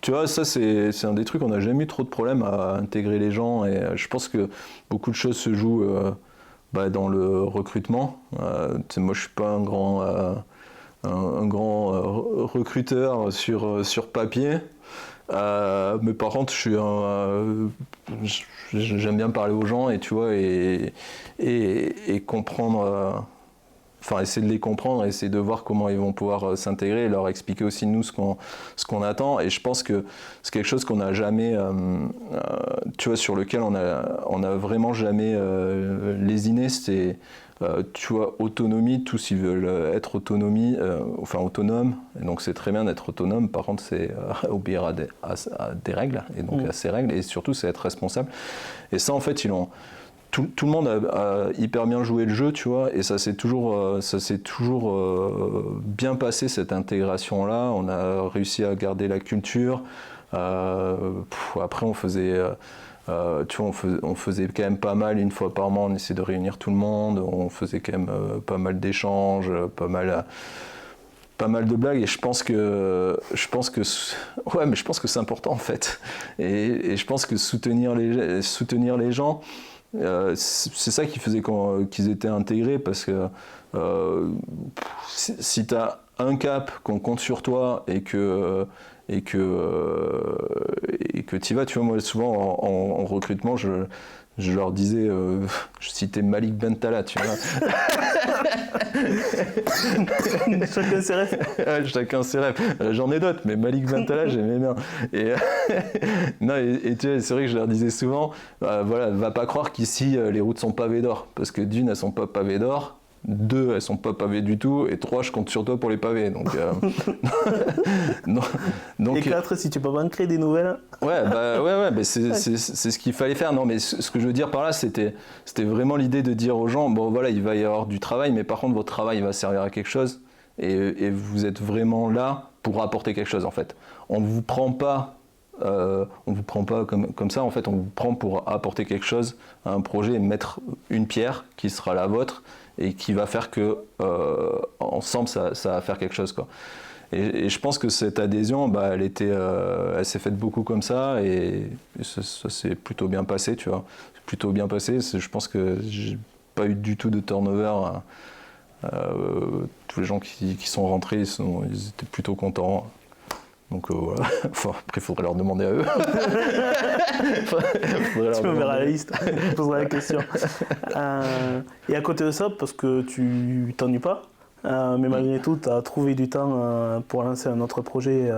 tu vois, ça c'est un des trucs, on n'a jamais eu trop de problèmes à intégrer les gens, et je pense que beaucoup de choses se jouent dans le recrutement. Moi je suis pas un grand recruteur sur papier. Mais par contre, j'aime bien parler aux gens, et tu vois, et comprendre, essayer de les comprendre, essayer de voir comment ils vont pouvoir s'intégrer, et leur expliquer aussi nous ce qu'on attend. Et je pense que c'est quelque chose qu'on n'a jamais, tu vois, sur lequel on a vraiment jamais lésiné. C'est tu vois, autonomie, tous ils veulent être autonome, et donc c'est très bien d'être autonome, par contre c'est obéir à des règles, et donc à ces règles, et surtout c'est être responsable. Et ça en fait, tout le monde a hyper bien joué le jeu, tu vois, et ça s'est toujours bien passé, cette intégration-là. On a réussi à garder la culture. Après, on faisait quand même pas mal, une fois par mois, on essayait de réunir tout le monde. On faisait quand même pas mal d'échanges, pas mal de blagues, et je pense que c'est important en fait. Et je pense que soutenir les gens, c'est ça qui faisait qu'ils étaient intégrés, parce que si tu as un cap, qu'on compte sur toi et que tu y vas, tu vois, moi souvent en recrutement, je leur disais, je citais Malik Bentala, tu vois. Chacun ses rêves. Chacun ses rêves. J'en ai d'autres, mais Malik Bentala, j'aimais bien. Et, non, et tu vois, c'est vrai que je leur disais souvent, voilà, va pas croire qu'ici, les routes sont pavées d'or. Parce que d'une, elles sont pas pavées d'or. 2, elles sont pas pavées du tout, et 3, je compte sur toi pour les paver. Donc, et 4, si tu peux pas en créer des nouvelles. Ouais, mais c'est ce qu'il fallait faire. Non, mais ce que je veux dire par là, c'était vraiment l'idée de dire aux gens, bon voilà, il va y avoir du travail, mais par contre votre travail va servir à quelque chose, et vous êtes vraiment là pour apporter quelque chose en fait. On vous prend pas comme ça, en fait, on vous prend pour apporter quelque chose à un projet et mettre une pierre qui sera la vôtre, et qui va faire que ensemble ça va faire quelque chose, quoi. Et je pense que cette adhésion, elle s'est faite beaucoup comme ça, et ça s'est plutôt bien passé, tu vois. Plutôt bien passé. Je pense que j'ai pas eu du tout de turnover. Tous les gens qui sont rentrés, ils étaient plutôt contents. Donc voilà. Enfin, après, il faudrait leur demander à eux. Tu me verras la liste, je poserai la question. Et à côté de ça, parce que tu t'ennuies pas, mais malgré tout, tu as trouvé du temps pour lancer un autre projet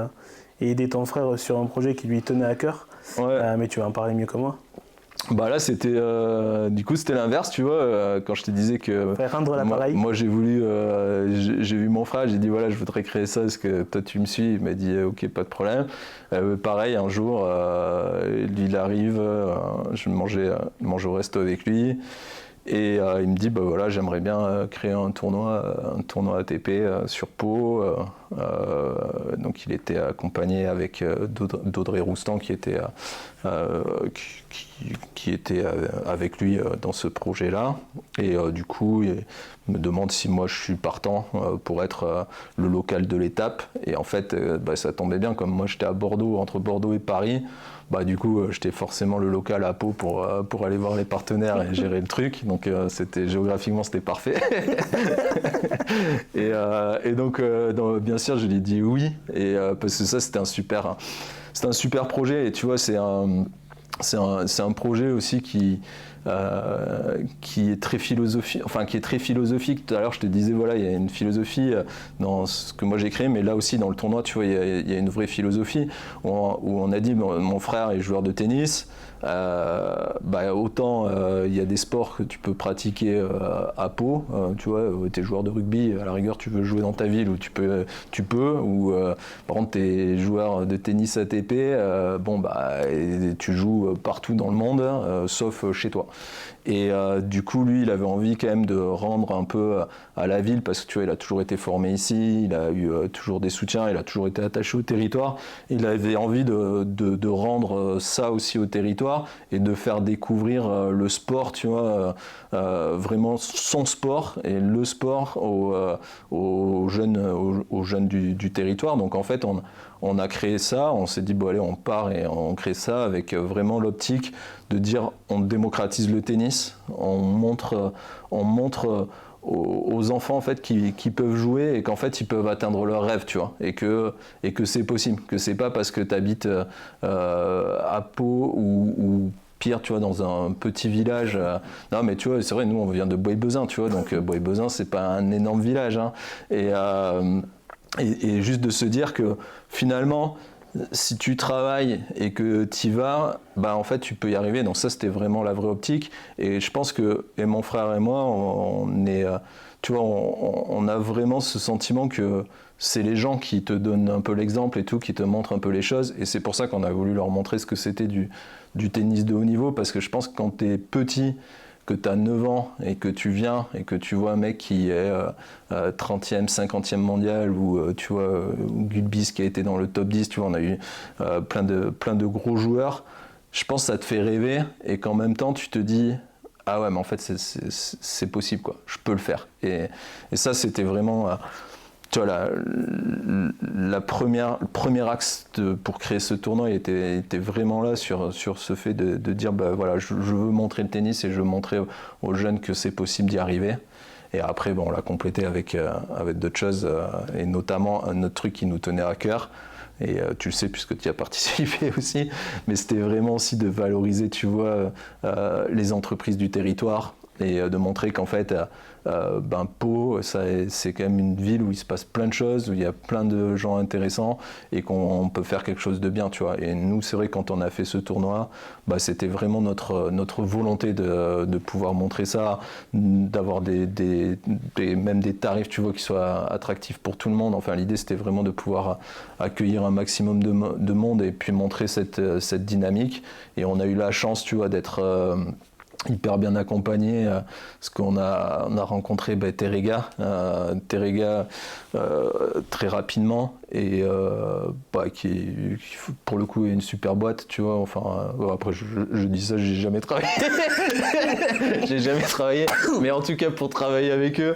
et aider ton frère sur un projet qui lui tenait à cœur. Ouais. Mais tu vas en parler mieux que moi. Bah là c'était l'inverse, tu vois, quand je te disais que rendre l'appareil. Moi j'ai voulu j'ai vu mon frère, j'ai dit voilà, je voudrais créer ça, est-ce que toi tu me suis? Il m'a dit ok, pas de problème. Pareil, un jour lui il arrive, je mangeais au resto avec lui, et il me dit bah voilà, j'aimerais bien créer un tournoi ATP sur Pau. Donc il était accompagné avec d'Audrey Roustan qui était avec lui dans ce projet-là, et du coup il me demande si moi je suis partant pour être le local de l'étape, et en fait ça tombait bien, comme moi j'étais à Bordeaux, entre Bordeaux et Paris, du coup j'étais forcément le local à Pau pour aller voir les partenaires et gérer le truc, donc géographiquement c'était parfait. et donc bien sûr je lui ai dit oui, et parce que ça c'était un super projet, et tu vois c'est un projet aussi qui est très philosophique. Tout à l'heure, je te disais, voilà, il y a une philosophie dans ce que moi j'ai créé, mais là aussi dans le tournoi, tu vois, il y a une vraie philosophie où on a dit, mon frère est joueur de tennis. Autant il y a des sports que tu peux pratiquer à Pau, tu vois, t'es joueur de rugby, à la rigueur tu veux jouer dans ta ville, où tu peux, ou par contre t'es joueur de tennis ATP, tu joues partout dans le monde, sauf chez toi. Et du coup lui il avait envie quand même de rendre un peu à la ville, parce que tu vois, il a toujours été formé ici, il a eu toujours des soutiens, il a toujours été attaché au territoire, il avait envie de rendre ça aussi au territoire, et de faire découvrir le sport, tu vois, vraiment son sport, et le sport aux jeunes du territoire. Donc en fait on a créé ça, on s'est dit bon allez, on part et on crée ça avec vraiment l'optique de dire on démocratise le tennis, on montre aux enfants en fait qui peuvent jouer, et qu'en fait ils peuvent atteindre leurs rêves, tu vois, et que c'est possible, que c'est pas parce que tu habites à Pau ou pire, tu vois, dans un petit village. Non, mais tu vois, c'est vrai, nous on vient de Bois-Bezin, tu vois, donc Bois-Bezin c'est pas un énorme village, hein, et juste de se dire que finalement si tu travailles et que tu y vas, bah en fait tu peux y arriver. Donc ça c'était vraiment la vraie optique. Et je pense que et mon frère et moi, on est, tu vois, on a vraiment ce sentiment que c'est les gens qui te donnent un peu l'exemple et tout, qui te montrent un peu les choses. Et c'est pour ça qu'on a voulu leur montrer ce que c'était du tennis de haut niveau, parce que je pense que quand tu es petit, que tu as 9 ans et que tu viens et que tu vois un mec qui est 30e, 50e mondial ou tu vois Gulbis qui a été dans le top 10, tu vois, on a eu plein de gros joueurs, je pense que ça te fait rêver et qu'en même temps tu te dis ah ouais mais en fait c'est possible quoi, je peux le faire et ça c'était vraiment tu vois, le premier axe pour créer ce tournoi était vraiment là sur ce fait de dire bah, voilà, je veux montrer le tennis et je veux montrer aux jeunes que c'est possible d'y arriver. Et après, bon, on l'a complété avec d'autres choses, et notamment un autre truc qui nous tenait à cœur. Et tu le sais puisque tu y as participé aussi, mais c'était vraiment aussi de valoriser, tu vois, les entreprises du territoire et de montrer qu'en fait, Pau, c'est quand même une ville où il se passe plein de choses, où il y a plein de gens intéressants et qu'on peut faire quelque chose de bien, tu vois. Et nous, c'est vrai, quand on a fait ce tournoi, bah, c'était vraiment notre volonté de pouvoir montrer ça, d'avoir même des tarifs, tu vois, qui soient attractifs pour tout le monde. Enfin, l'idée, c'était vraiment de pouvoir accueillir un maximum de monde et puis montrer cette dynamique. Et on a eu la chance, tu vois, d'être hyper bien accompagné, parce qu'on a rencontré Terega très rapidement et qui pour le coup est une super boîte, tu vois. Enfin après je dis ça, j'ai jamais travaillé j'ai jamais travaillé, mais en tout cas pour travailler avec eux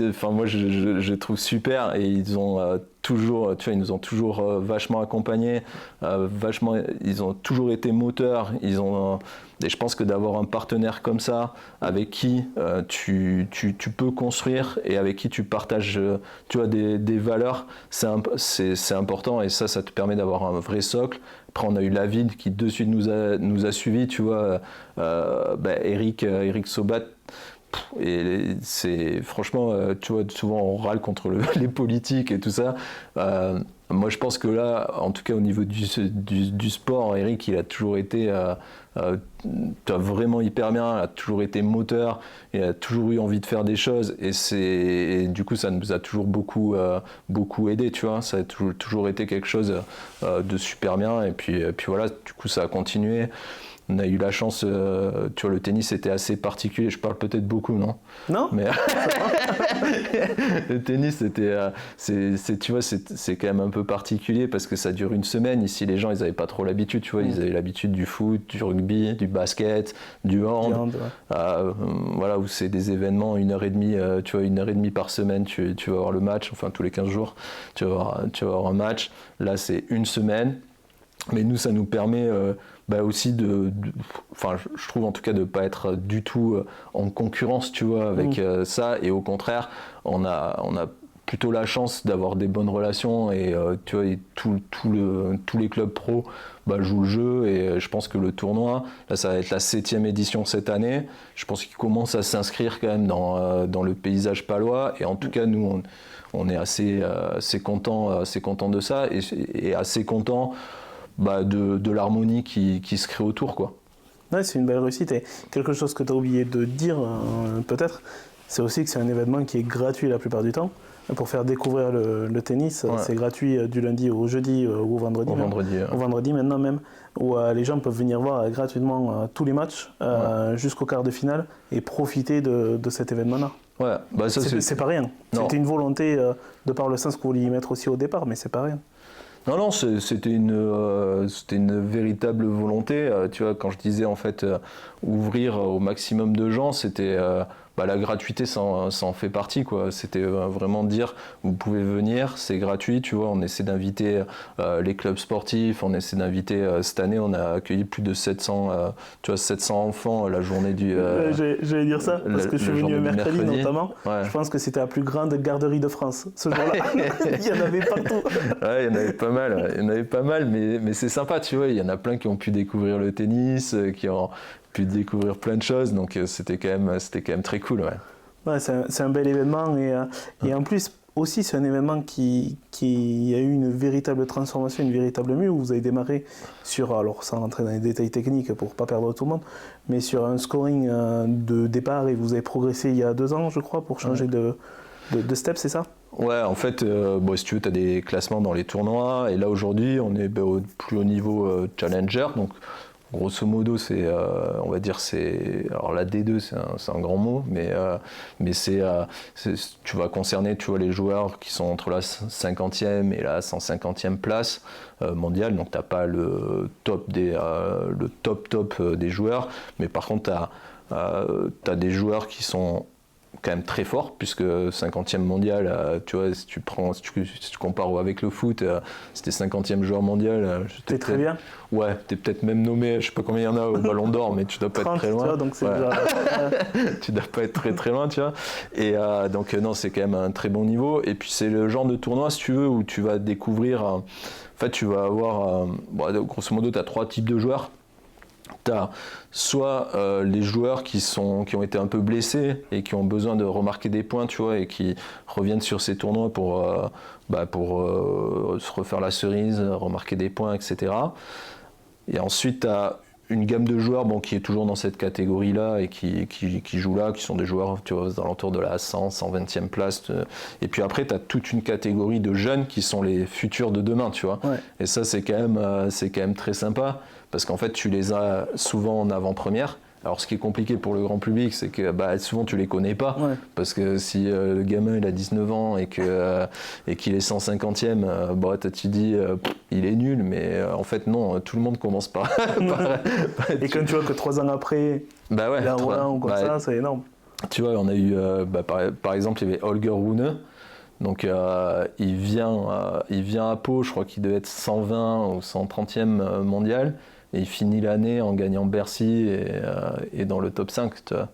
enfin moi je trouve super et ils ont toujours, tu vois, ils nous ont toujours vachement accompagnés, ils ont toujours été moteurs, et je pense que d'avoir un partenaire comme ça, avec qui tu peux construire et avec qui tu partages tu vois, des valeurs, c'est important et ça te permet d'avoir un vrai socle. Après, on a eu Lavid qui de suite nous a suivis, tu vois, Eric Sobat. Et c'est franchement, tu vois, souvent on râle contre les politiques et tout ça. Moi, je pense que là, en tout cas au niveau du sport, Eric, il a toujours été vraiment hyper bien, il a toujours été moteur, il a toujours eu envie de faire des choses et du coup, ça nous a toujours beaucoup aidé, tu vois. Ça a toujours été quelque chose de super bien et puis voilà, du coup, ça a continué. On a eu la chance, tu vois, le tennis était assez particulier. Je parle peut-être beaucoup, non ? Non. Mais le tennis, tu vois, c'est quand même un peu particulier parce que ça dure une semaine. Ici, les gens, ils n'avaient pas trop l'habitude, tu vois. Ils avaient l'habitude du foot, du rugby, du basket, du hand. Voilà, où c'est des événements 1h30, tu vois, 1h30 par semaine, tu vas avoir le match, enfin tous les 15 jours, tu vas avoir un match. Là, c'est une semaine. Mais nous, ça nous permet aussi enfin, je trouve en tout cas de ne pas être du tout en concurrence, tu vois, avec ça. Et au contraire, on a plutôt la chance d'avoir des bonnes relations et tu vois, tous les clubs pro jouent le jeu et je pense que le tournoi, là, ça va être la 7e édition cette année. Je pense qu'il commence à s'inscrire quand même dans le paysage palois et en tout cas, nous, on est assez content de ça et assez content de l'harmonie qui se crée autour, quoi. Ouais, c'est une belle réussite et quelque chose que tu as oublié de dire peut-être, c'est aussi que c'est un événement qui est gratuit la plupart du temps. Pour faire découvrir le tennis, c'est gratuit du lundi au jeudi ou au vendredi. Au vendredi maintenant même, où les gens peuvent venir voir gratuitement tous les matchs jusqu'au quart de finale et profiter de cet événement-là. Ouais, ça c'est pas rien. Non. C'était une volonté de par le sens que vous vouliez y mettre aussi au départ, mais c'est pas rien. Non, c'était une véritable volonté. Tu vois, quand je disais en fait ouvrir au maximum de gens, c'était la gratuité, ça en fait partie, quoi. C'était vraiment dire, vous pouvez venir, c'est gratuit, tu vois. On essaie d'inviter les clubs sportifs, on essaie d'inviter, cette année, on a accueilli plus de 700 enfants la journée du... J'allais dire ça, parce que je suis venu mercredi notamment. Ouais. Je pense que c'était la plus grande garderie de France, ce jour-là. Il y en avait partout. Ouais, il y en avait pas mal, mais c'est sympa, tu vois. Il y en a plein qui ont pu découvrir le tennis, qui ont pu découvrir plein de choses, donc c'était quand même très cool. Ouais, c'est un bel événement et en plus aussi, c'est un événement qui a eu une véritable transformation, une véritable mue, où vous avez démarré sur, alors sans rentrer dans les détails techniques pour ne pas perdre tout le monde, mais sur un scoring de départ, et vous avez progressé il y a 2 ans, je crois, pour changer de step, c'est ça? Ouais, en fait, si tu veux, tu as des classements dans les tournois, et là aujourd'hui, on est au plus haut niveau Challenger, donc grosso modo, on va dire, alors la D2, c'est un grand mot, mais tu vas concerner, tu vois, les joueurs qui sont entre la 50e et la 150e place mondiale, donc tu n'as pas le top des joueurs, mais par contre, tu as des joueurs qui sont quand même très fort, puisque 50e mondial, tu vois, si tu compares avec le foot, c'était 50e joueur mondial. T'es très bien. Ouais, t'es peut-être même nommé, je sais pas combien il y en a au Ballon d'Or, mais tu dois pas 30, être très loin. Tu vois, donc c'est déjà... Tu dois pas être très très loin, tu vois. Et donc non, c'est quand même un très bon niveau. Et puis c'est le genre de tournoi, si tu veux, où tu vas découvrir... en fait, tu vas avoir... grosso modo, tu as 3 types de joueurs. Tu as soit les joueurs qui ont été un peu blessés et qui ont besoin de remarquer des points, tu vois, et qui reviennent sur ces tournois pour se refaire la cerise, remarquer des points, etc. Et ensuite, tu as une gamme de joueurs qui est toujours dans cette catégorie-là et qui jouent là, qui sont des joueurs, tu vois, aux alentours de la 100, 120e place. Et puis après, tu as toute une catégorie de jeunes qui sont les futurs de demain, tu vois. Ouais. Et ça, c'est quand même très sympa, parce qu'en fait, tu les as souvent en avant-première. Alors, ce qui est compliqué pour le grand public, c'est que souvent tu les connais pas, parce que si le gamin il a 19 ans et qu'il est 150e, tu dis il est nul, mais en fait non, tout le monde commence par. Et quand tu vois que 3 ans après, il a un ou comme ça, c'est énorme. Tu vois, on a eu par exemple, il y avait Holger Rune. Donc il vient à Pau, je crois qu'il devait être 120 ou 130e mondial. Et il finit l'année en gagnant Bercy et dans le top 5. Tu vois.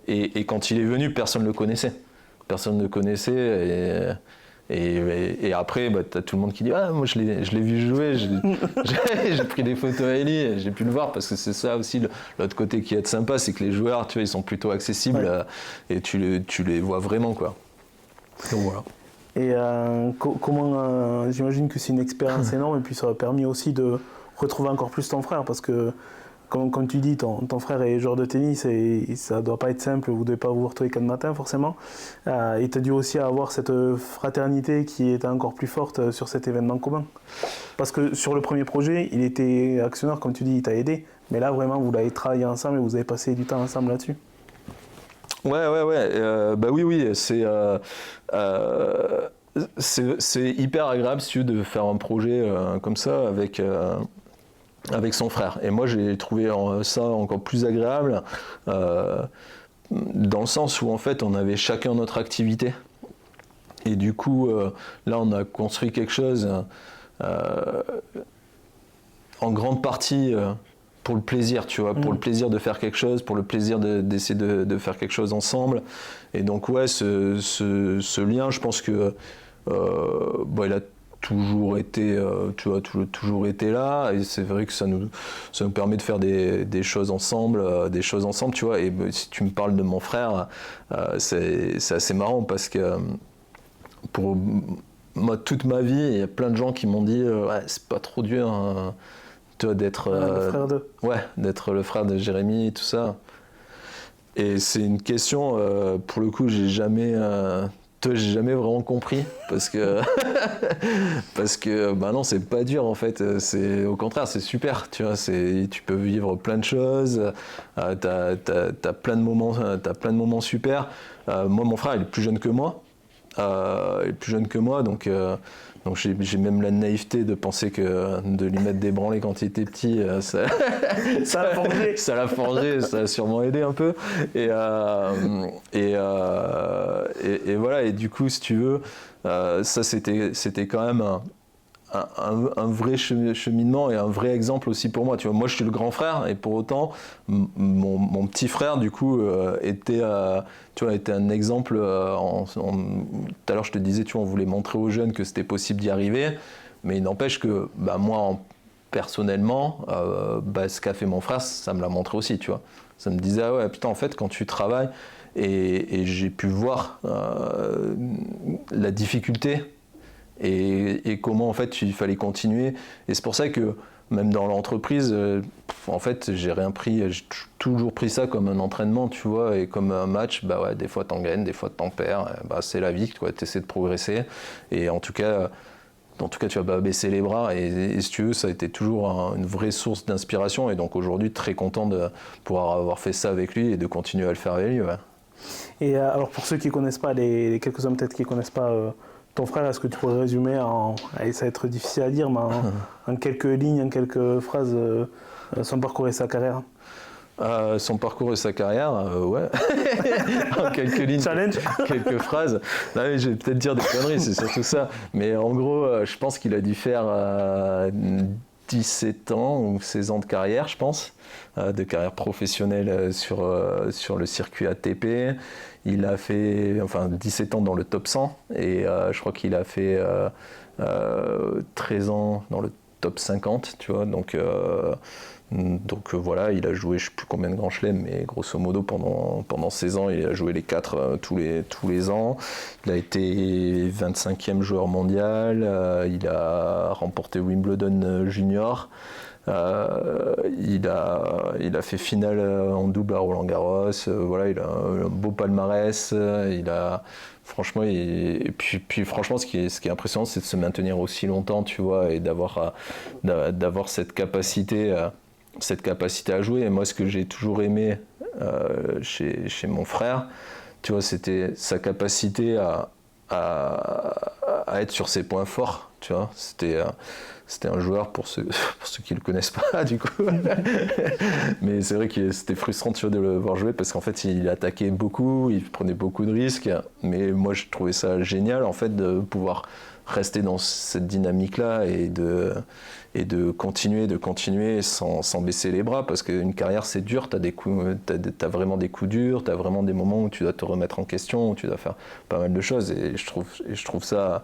Et quand il est venu, personne ne le connaissait. Personne ne le connaissait. Et après, tu as tout le monde qui dit « Ah, moi je l'ai vu jouer, j'ai pris des photos à Eli, j'ai pu le voir. » Parce que c'est ça aussi, l'autre côté qui est sympa, c'est que les joueurs, tu vois, ils sont plutôt accessibles et tu les vois vraiment, quoi. Donc voilà. Et comment, j'imagine que c'est une expérience énorme, et puis ça a permis aussi de retrouver encore plus ton frère, parce que comme tu dis, ton frère est joueur de tennis et ça doit pas être simple, vous devez pas vous retrouver qu'un matin forcément. Et tu as dû aussi avoir cette fraternité qui était encore plus forte sur cet événement commun. Parce que sur le premier projet, il était actionneur, comme tu dis, il t'a aidé, mais là vraiment vous l'avez travaillé ensemble et vous avez passé du temps ensemble là-dessus. Ouais. Oui, c'est hyper agréable, si tu veux, de faire un projet comme ça avec son frère. Et moi, j'ai trouvé ça encore plus agréable dans le sens où, en fait, on avait chacun notre activité. Et du coup, là, on a construit quelque chose en grande partie... pour le plaisir, tu vois, pour le plaisir de faire quelque chose, pour le plaisir d'essayer de faire quelque chose ensemble. Et donc, ouais, ce lien, je pense que il a toujours été, toujours été là. Et c'est vrai que ça nous permet de faire des choses ensemble, tu vois. Et si tu me parles de mon frère, c'est assez marrant parce que pour moi, toute ma vie, il y a plein de gens qui m'ont dit c'est pas trop dur, hein, d'être d'être le frère de Jérémy et tout ça. Et c'est une question, pour le coup, j'ai jamais vraiment compris, parce que non, c'est pas dur en fait, c'est au contraire, c'est super, tu vois, tu peux vivre plein de choses, t'as plein de moments super. Moi, mon frère, il est plus jeune que moi, donc j'ai même la naïveté de penser que de lui mettre des branlées quand il était petit, ça l'a forgé, ça a sûrement aidé un peu. Et voilà, et du coup, si tu veux, ça c'était quand même un vrai cheminement et un vrai exemple aussi pour moi. Tu vois, moi je suis le grand frère et pour autant mon petit frère du coup était un exemple. Tout à l'heure je te disais, tu vois, on voulait montrer aux jeunes que c'était possible d'y arriver, mais il n'empêche que moi personnellement, ce qu'a fait mon frère, ça me l'a montré aussi, tu vois. Ça me disait, ah ouais, putain, en fait, quand tu travailles et j'ai pu voir la difficulté et comment en fait il fallait continuer. Et c'est pour ça que même dans l'entreprise, en fait, j'ai toujours pris ça comme un entraînement, tu vois, et comme un match. Bah ouais, des fois t'en gagnes, des fois t'en perds. Bah c'est la vie, tu essaies de progresser. Et en tout cas, tu vas pas baisser les bras. Et si tu veux, ça a été toujours une vraie source d'inspiration. Et donc aujourd'hui, très content de pouvoir avoir fait ça avec lui et de continuer à le faire avec lui. Ouais. Et alors pour ceux qui connaissent pas, les quelques-uns peut-être qui connaissent pas ton frère, est-ce que tu pourrais résumer allez, ça va être difficile à dire, mais en quelques lignes, en quelques phrases, son parcours et sa carrière? Son parcours et sa carrière, ouais. En quelques lignes, Challenge. quelques phrases. Non, mais je vais peut-être dire des conneries, c'est surtout ça. Mais en gros, je pense qu'il a dû faire 17 ans ou 16 ans de carrière, je pense, de carrière professionnelle sur le circuit ATP. Il a fait 17 ans dans le top 100 et je crois qu'il a fait 13 ans dans le top 50, tu vois. Donc voilà, il a joué je ne sais plus combien de grands chelems, mais grosso modo pendant 16 ans, il a joué les 4 tous les ans. Il a été 25e joueur mondial, il a remporté Wimbledon Junior. Il a fait finale en double à Roland-Garros. Voilà, il a un beau palmarès. Franchement, et puis franchement, ce qui est impressionnant, c'est de se maintenir aussi longtemps, tu vois, et d'avoir cette capacité à jouer. Et moi, ce que j'ai toujours aimé chez mon frère, tu vois, c'était sa capacité à être sur ses points forts, tu vois. C'était un joueur, pour ceux qui ne le connaissent pas, du coup. Mais c'est vrai que c'était frustrant, tu vois, de le voir jouer parce qu'en fait, il attaquait beaucoup, il prenait beaucoup de risques. Mais moi, je trouvais ça génial, en fait, de pouvoir rester dans cette dynamique-là et de continuer sans baisser les bras, parce qu'une carrière, c'est dur, t'as vraiment des coups durs, t'as vraiment des moments où tu dois te remettre en question, où tu dois faire pas mal de choses. Et je trouve ça...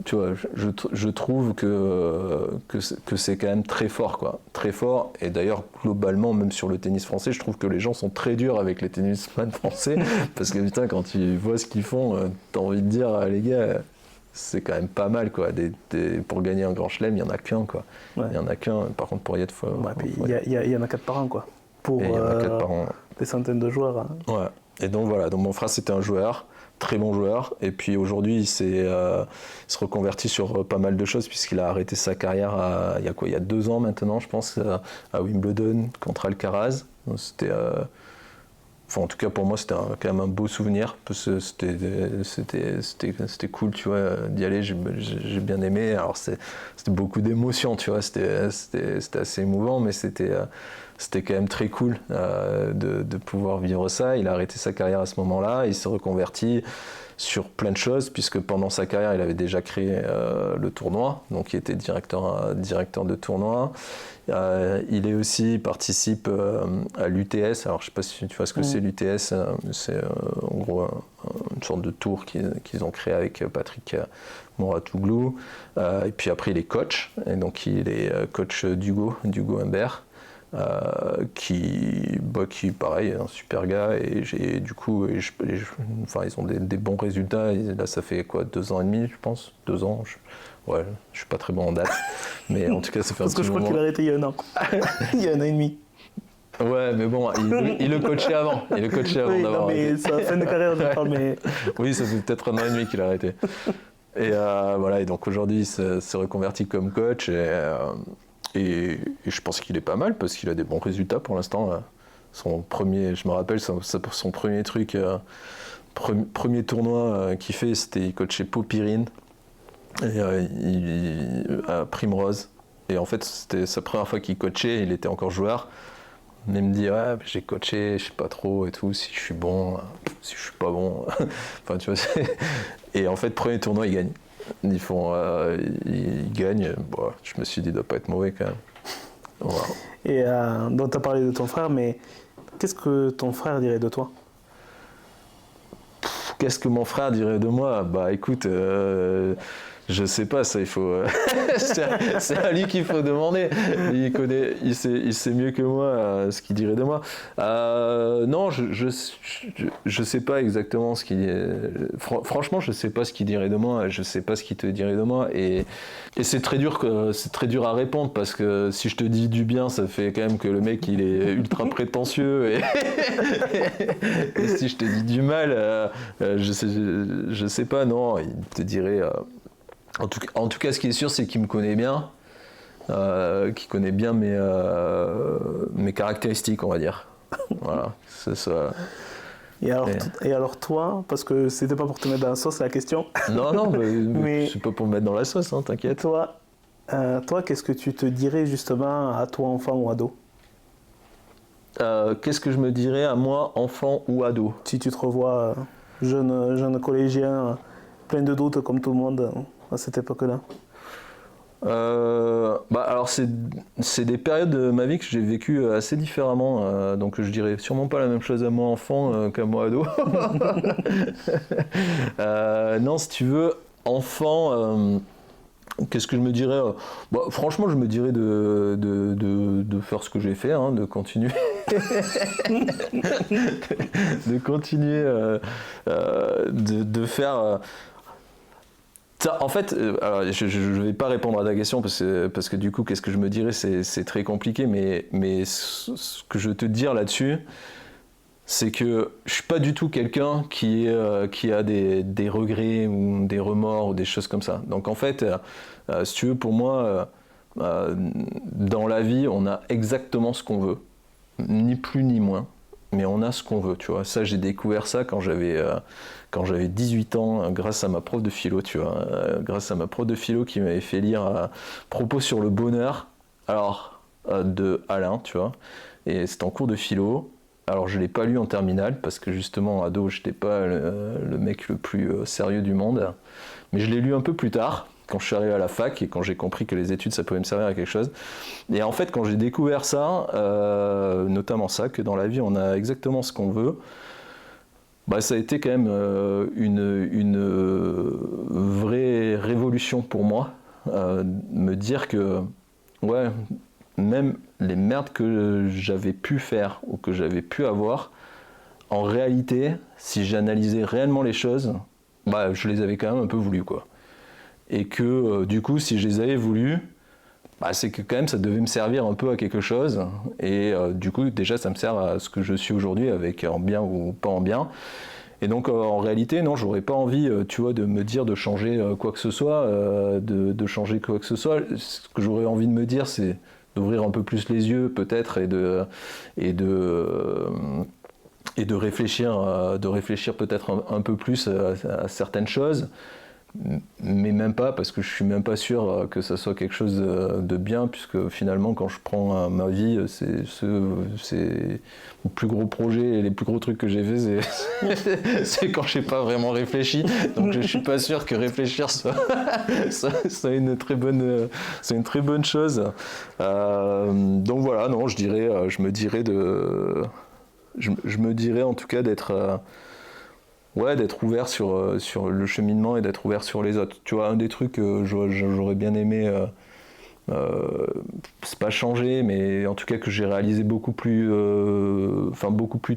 Tu vois, je trouve que c'est quand même très fort, quoi. Très fort. Et d'ailleurs, globalement, même sur le tennis français, je trouve que les gens sont très durs avec les tennisman français. Parce que putain, quand tu vois ce qu'ils font, t'as envie de dire, les gars, c'est quand même pas mal, quoi. Pour gagner un grand chelem, il n'y en a qu'un, quoi. Ouais. Il y en a qu'un. Par contre, pour y être, il y en a 4 par an, quoi. Pour il y en a 4 par an. des centaines de joueurs. Hein. Ouais. Et donc voilà, donc mon frère, c'était un joueur. Très bon joueur, et puis aujourd'hui il se reconvertit sur pas mal de choses puisqu'il a arrêté sa carrière il y a 2 ans maintenant, je pense, à Wimbledon contre Alcaraz. Donc c'était en tout cas pour moi c'était quand même un beau souvenir parce que c'était cool, tu vois, d'y aller. J'ai bien aimé. Alors c'était beaucoup d'émotions, tu vois, c'était assez émouvant, mais c'était quand même très cool de pouvoir vivre ça. Il a arrêté sa carrière à ce moment-là, il s'est reconverti sur plein de choses, puisque pendant sa carrière, il avait déjà créé le tournoi, donc il était directeur de tournoi. Il participe à l'UTS. Alors je ne sais pas si tu vois ce que c'est l'UTS, c'est en gros une sorte de tour qu'ils ont créé avec Patrick Mouratoglou. Et puis après il est coach, et donc il est coach d'Hugo Humbert. Qui pareil, est un super gars, et ils ont des bons résultats. Et là, ça fait quoi, 2 ans et demi, je pense, 2 ans. Je suis pas très bon en date, mais en tout cas, ça fait un petit moment. Parce que je crois qu'il a arrêté il y a 1 an, il y a 1 an et demi. Ouais, mais bon, il le coachait avant. Il le coachait avant oui, d'avoir arrêté. C'est la fin de carrière, je parle, mais... Oui, ça fait peut-être 1 an et demi qu'il a arrêté. Et voilà, et donc aujourd'hui, il s'est reconverti comme coach, et je pense qu'il est pas mal parce qu'il a des bons résultats pour l'instant. Je me rappelle, son premier truc, premier tournoi qu'il fait, c'était il coachait Popirine à Primrose. Et en fait, c'était sa première fois qu'il coachait, il était encore joueur. Mais il me dit, ouais, j'ai coaché, je sais pas trop et tout, si je suis bon, si je suis pas bon. Enfin, tu vois, et en fait, premier tournoi, il gagne. Ils gagnent. Bon, je me suis dit, il doit pas être mauvais quand même. Voilà. Et donc, tu as parlé de ton frère, mais qu'est-ce que ton frère dirait de toi ? Qu'est-ce que mon frère dirait de moi ? Bah écoute, Je sais pas, ça il faut. C'est à lui qu'il faut demander. Il sait mieux que moi ce qu'il dirait de moi. Non, je sais pas exactement ce qu'il. Franchement, je sais pas ce qu'il dirait de moi. Je sais pas ce qu'il te dirait de moi. Et c'est très dur à répondre parce que si je te dis du bien, ça fait quand même que le mec il est ultra prétentieux. Et si je te dis du mal, je sais pas. Non, il te dirait. En tout cas, ce qui est sûr, c'est qu'il me connaît bien, qu'il connaît bien mes caractéristiques, on va dire. Voilà, c'est ça. Et alors toi, parce que c'était pas pour te mettre dans la sauce la question. Non, mais c'est pas pour me mettre dans la sauce, hein, t'inquiète. Toi, qu'est-ce que tu te dirais justement à toi, enfant ou ado? Qu'est-ce que je me dirais à moi, enfant ou ado? Si tu te revois jeune collégien, plein de doutes comme tout le monde à cette époque-là. Alors c'est des périodes de ma vie que j'ai vécues assez différemment, donc je dirais sûrement pas la même chose à moi enfant qu'à moi ado. Non, si tu veux, enfant, qu'est-ce que je me dirais franchement, je me dirais de faire ce que j'ai fait, hein, de continuer. De continuer de faire. En fait, alors, je ne vais pas répondre à ta question parce que du coup, qu'est-ce que je me dirais, c'est très compliqué, mais ce que je veux te dire là-dessus, c'est que je suis pas du tout quelqu'un qui a des regrets ou des remords ou des choses comme ça. Donc en fait, si tu veux, pour moi, dans la vie, on a exactement ce qu'on veut, ni plus ni moins. Mais on a ce qu'on veut, tu vois. Ça, j'ai découvert ça quand j'avais 18 ans, grâce à ma prof de philo, tu vois. Grâce à ma prof de philo qui m'avait fait lire Propos sur le bonheur, alors, de Alain, tu vois. Et c'était en cours de philo. Alors, je ne l'ai pas lu en terminale, parce que justement, ado, je n'étais pas le mec le plus sérieux du monde. Mais je l'ai lu un peu plus tard, quand je suis arrivé à la fac et quand j'ai compris que les études ça pouvait me servir à quelque chose. Et en fait, quand j'ai découvert ça, notamment ça, que dans la vie on a exactement ce qu'on veut, ça a été quand même une vraie révolution pour moi, me dire que ouais, même les merdes que j'avais pu faire ou que j'avais pu avoir, en réalité, si j'analysais réellement les choses, je les avais quand même un peu voulu, quoi. Et que du coup, si je les avais voulu, c'est que quand même ça devait me servir un peu à quelque chose. Et du coup, déjà, ça me sert à ce que je suis aujourd'hui, avec en bien ou pas en bien. Et donc, en réalité, non, j'aurais pas envie, tu vois, de me dire de changer quoi que ce soit, de changer quoi que ce soit. Ce que j'aurais envie de me dire, c'est d'ouvrir un peu plus les yeux, peut-être, et de réfléchir peut-être un peu plus à certaines choses. Mais même pas, parce que je suis même pas sûr que ça soit quelque chose de bien, puisque finalement quand je prends ma vie, c'est le plus gros projet et les plus gros trucs que j'ai fait, c'est quand j'ai pas vraiment réfléchi. Donc je suis pas sûr que réfléchir soit une très bonne chose. Donc voilà, non, je me dirais en tout cas d'être ouvert sur le cheminement et d'être ouvert sur les autres. Tu vois, un des trucs que j'aurais bien aimé, c'est pas changer, mais en tout cas que j'ai réalisé beaucoup plus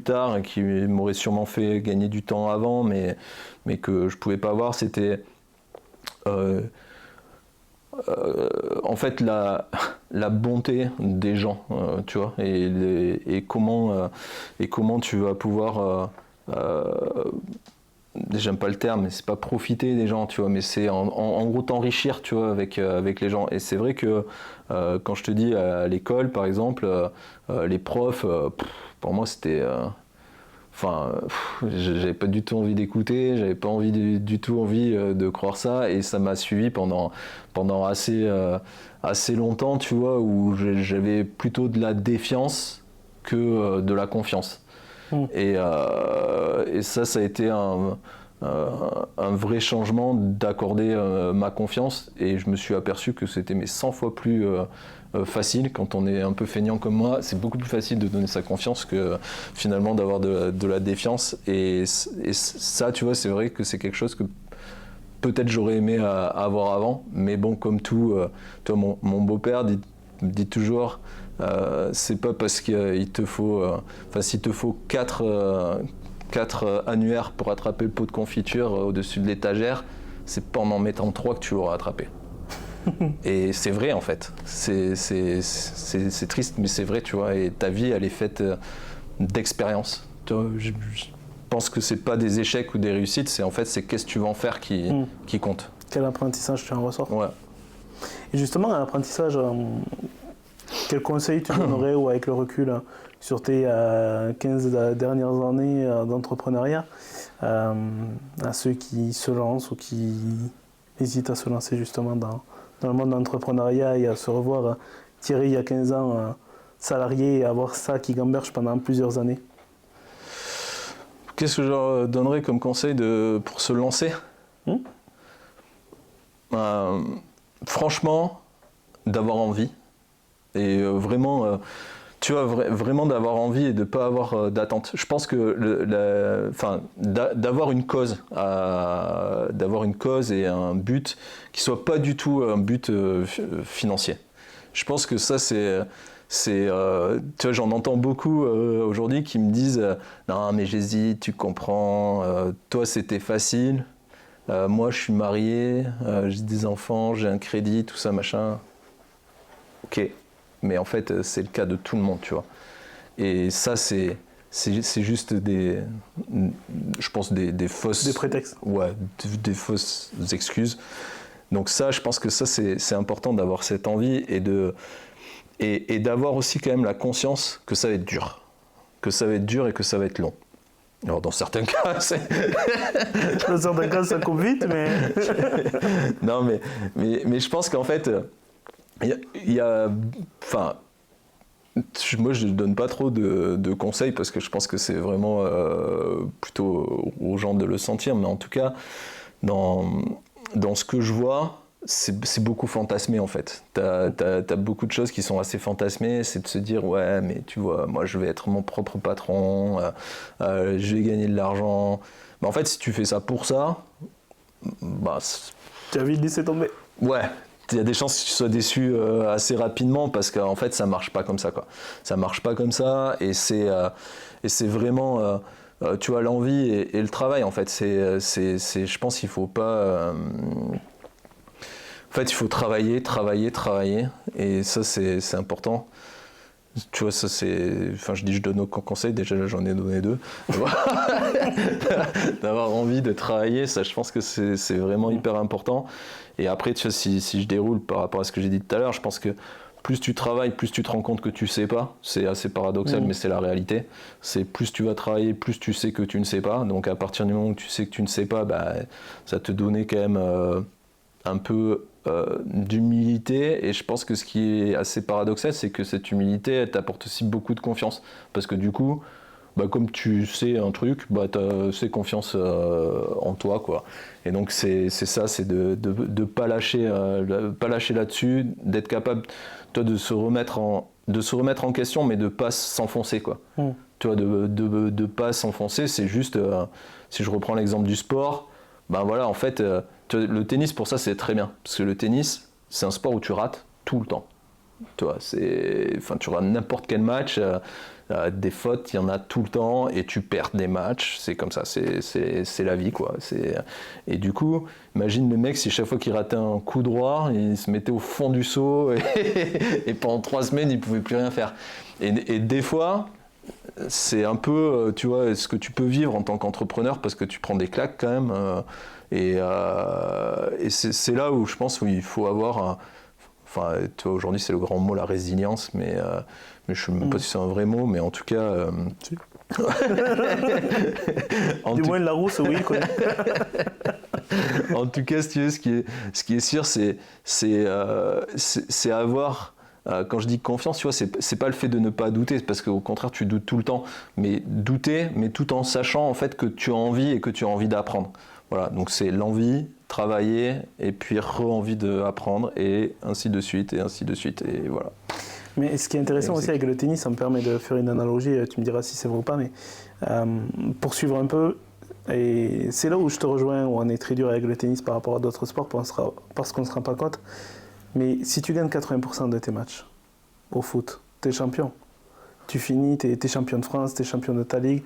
tard et qui m'aurait sûrement fait gagner du temps avant, mais que je pouvais pas avoir, c'était en fait la bonté des gens, tu vois, et comment tu vas pouvoir j'aime pas le terme, mais c'est pas profiter des gens, tu vois, mais c'est en gros t'enrichir, tu vois, avec les gens. Et c'est vrai que quand je te dis à l'école, par exemple, les profs, pour moi c'était, j'avais pas du tout envie d'écouter, j'avais pas du tout envie de croire ça, et ça m'a suivi pendant assez longtemps, tu vois, où j'avais plutôt de la défiance que de la confiance. Et ça a été un vrai changement d'accorder ma confiance, et je me suis aperçu que c'était 100 fois plus facile quand on est un peu feignant comme moi. C'est beaucoup plus facile de donner sa confiance que finalement d'avoir de la défiance, et ça, tu vois, c'est vrai que c'est quelque chose que peut-être j'aurais aimé avoir avant, mais bon, comme tout, toi, mon beau-père dit toujours, c'est pas parce qu'il te faut, s'il te faut 4 annuaires pour attraper le pot de confiture au-dessus de l'étagère, c'est pas en mettant 3 que tu l'auras attrapé. Et c'est vrai en fait, c'est triste mais c'est vrai, tu vois, et ta vie elle est faite d'expériences. Je pense que c'est pas des échecs ou des réussites, c'est qu'est-ce que tu vas en faire qui compte. Quel apprentissage tu en ressors. Ouais. Et justement, un apprentissage, quel conseil tu donnerais ou avec le recul sur tes 15 dernières années d'entrepreneuriat à ceux qui se lancent ou qui hésitent à se lancer justement dans le monde de l'entrepreneuriat et à se revoir Thierry il y a 15 ans salarié et avoir ça qui gamberge pendant plusieurs années? Qu'est-ce que je leur donnerais comme conseil pour se lancer? Franchement, d'avoir envie. Et vraiment, tu vois, vraiment d'avoir envie et de ne pas avoir d'attente. Je pense que d'avoir une cause et un but qui ne soit pas du tout un but financier. Je pense que ça, tu vois, j'en entends beaucoup aujourd'hui qui me disent non, mais j'hésite, tu comprends, toi c'était facile, moi je suis marié, j'ai des enfants, j'ai un crédit, tout ça, machin. Ok, mais en fait c'est le cas de tout le monde, tu vois. Et ça c'est juste je pense des fausses... Des prétextes. Ouais, des fausses excuses. Donc ça, je pense que ça c'est important d'avoir cette envie et d'avoir aussi quand même la conscience que ça va être dur. Que ça va être dur et que ça va être long. Alors dans certains cas, Dans certains cas, ça coupe vite, mais... Non, mais je pense qu'en fait, moi je ne donne pas trop de conseils parce que je pense que c'est vraiment plutôt aux gens de le sentir, mais en tout cas, dans ce que je vois, c'est beaucoup fantasmé en fait. T'as beaucoup de choses qui sont assez fantasmées, c'est de se dire ouais mais tu vois, moi je vais être mon propre patron, je vais gagner de l'argent. Mais en fait si tu fais ça pour ça, bah... Tu as vite laissé tomber. Ouais, il y a des chances que tu sois déçu assez rapidement parce qu'en fait ça marche pas comme ça quoi. Ça marche pas comme ça et c'est vraiment... tu vois l'envie et le travail en fait, je pense qu'il faut pas... En fait, il faut travailler, et ça, c'est important. Tu vois, ça, je donne aucun conseil, déjà, là, j'en ai donné 2. D'avoir envie de travailler, ça, je pense que c'est vraiment hyper important. Et après, tu vois, si je déroule par rapport à ce que j'ai dit tout à l'heure, je pense que plus tu travailles, plus tu te rends compte que tu sais pas. C'est assez paradoxal, mais c'est la réalité. C'est plus tu vas travailler, plus tu sais que tu ne sais pas. Donc, à partir du moment où tu sais que tu ne sais pas, bah, ça te donnait quand même un peu... d'humilité, et je pense que ce qui est assez paradoxal, c'est que cette humilité, elle t'apporte aussi beaucoup de confiance, parce que du coup, bah, comme tu sais un truc, bah, tu as assez confiance en toi, quoi. Et donc c'est ça, c'est de pas lâcher là-dessus, d'être capable toi, de se remettre en question, mais de pas s'enfoncer, quoi. Tu vois, de pas s'enfoncer, c'est juste, si je reprends l'exemple du sport, ben voilà, en fait, le tennis, pour ça, c'est très bien. Parce que le tennis, c'est un sport où tu rates tout le temps. Tu vois, tu rates n'importe quel match, des fautes, il y en a tout le temps, et tu perds des matchs. C'est comme ça, c'est la vie, quoi. Et du coup, imagine le mec, si chaque fois qu'il ratait un coup droit, il se mettait au fond du seau, et pendant 3 semaines, il ne pouvait plus rien faire. Et des fois... c'est un peu, tu vois, ce que tu peux vivre en tant qu'entrepreneur parce que tu prends des claques quand même. Et c'est là où je pense qu'il faut avoir, enfin, tu vois, aujourd'hui c'est le grand mot, la résilience, mais je ne sais même pas si c'est un vrai mot, mais en tout cas... Du moins la rousse, oui. Quoi. En tout cas, si tu veux, ce qui est sûr, c'est avoir... quand je dis confiance, tu vois, c'est pas le fait de ne pas douter, parce qu'au contraire, tu doutes tout le temps. Mais douter, mais tout en sachant en fait que tu as envie et que tu as envie d'apprendre. Voilà, donc c'est l'envie, travailler, et puis re-envie d'apprendre, et ainsi de suite, et voilà. Mais ce qui est intéressant aussi avec le tennis, ça me permet de faire une analogie, tu me diras si c'est vrai ou pas, mais poursuivre un peu, Et c'est là où je te rejoins, où on est très dur avec le tennis par rapport à d'autres sports, parce qu'on ne se rend pas compte. Mais si tu gagnes 80% de tes matchs au foot, tu es champion. Tu finis, tu es champion de France, tu es champion de ta ligue,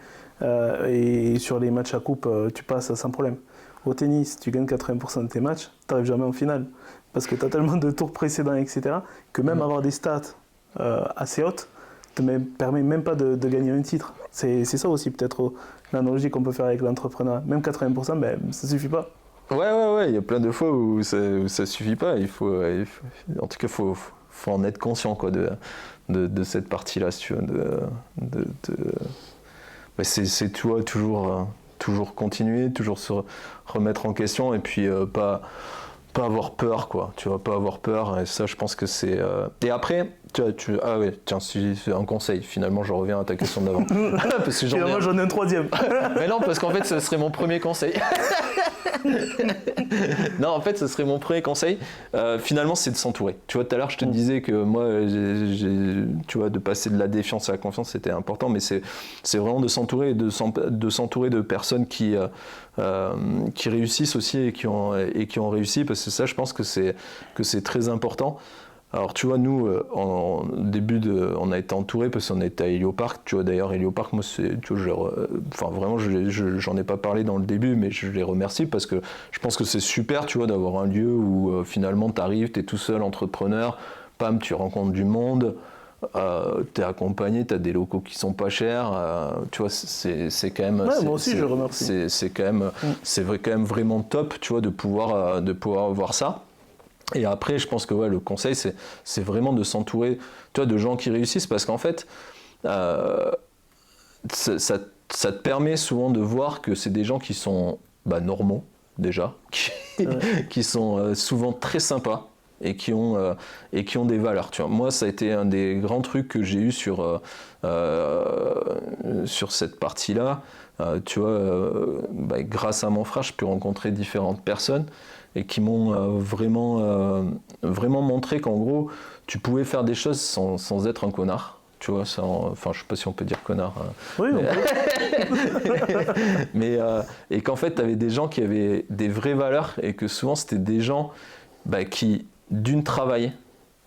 et sur les matchs à coupe, tu passes sans problème. Au tennis, tu gagnes 80% de tes matchs, tu n'arrives jamais en finale. Parce que tu as tellement de tours précédents, etc., que même avoir des stats assez hautes ne te permet même pas de gagner un titre. C'est ça aussi peut-être l'analogie qu'on peut faire avec l'entrepreneuriat. Même 80%, ça ne suffit pas. Ouais, il y a plein de fois où ça suffit pas. En tout cas, faut en être conscient quoi, de cette partie-là, si tu veux. C'est tu vois, toujours continuer, toujours se remettre en question et puis pas avoir peur, quoi. Tu vois, pas avoir peur. Et ça, je pense que c'est. Et après, ah ouais, tiens, c'est un conseil. Finalement, je reviens à ta question d'avant. Parce que Finalement, j'en ai un troisième. Mais non, parce qu'en fait, ce serait mon premier conseil. Non, en fait, ce serait mon premier conseil. Finalement, c'est de s'entourer. Tu vois, tout à l'heure, je te disais que moi, tu vois, de passer de la défiance à la confiance, c'était important, mais c'est vraiment de s'entourer et de s'entourer de personnes qui réussissent aussi et qui ont réussi, parce que ça, je pense que c'est très important. Alors tu vois, nous, en début on a été entourés parce qu'on était à Hélioparc. Tu vois, d'ailleurs, Hélioparc, moi, vraiment, j'en ai pas parlé dans le début, mais je les remercie parce que je pense que c'est super, tu vois, d'avoir un lieu où finalement t'arrives, t'es tout seul, entrepreneur, pam, tu rencontres du monde, t'es accompagné, t'as des locaux qui sont pas chers, tu vois, c'est quand même. Ouais, moi aussi, je remercie. C'est quand même, quand même vraiment top, tu vois, de pouvoir voir ça. Et après, je pense que ouais, le conseil, c'est vraiment de s'entourer, tu vois, de gens qui réussissent, parce qu'en fait, ça te permet souvent de voir que c'est des gens qui sont normaux, déjà, qui sont souvent très sympas et qui ont des valeurs. Tu vois. Moi, ça a été un des grands trucs que j'ai eu sur cette partie-là. Tu vois, grâce à mon frère, j'ai pu rencontrer différentes personnes et qui m'ont vraiment montré qu'en gros, tu pouvais faire des choses sans être un connard. Tu vois, enfin, je sais pas si on peut dire connard. Oui, mais et qu'en fait, tu avais des gens qui avaient des vraies valeurs et que souvent, c'était des gens qui, d'une, travaillaient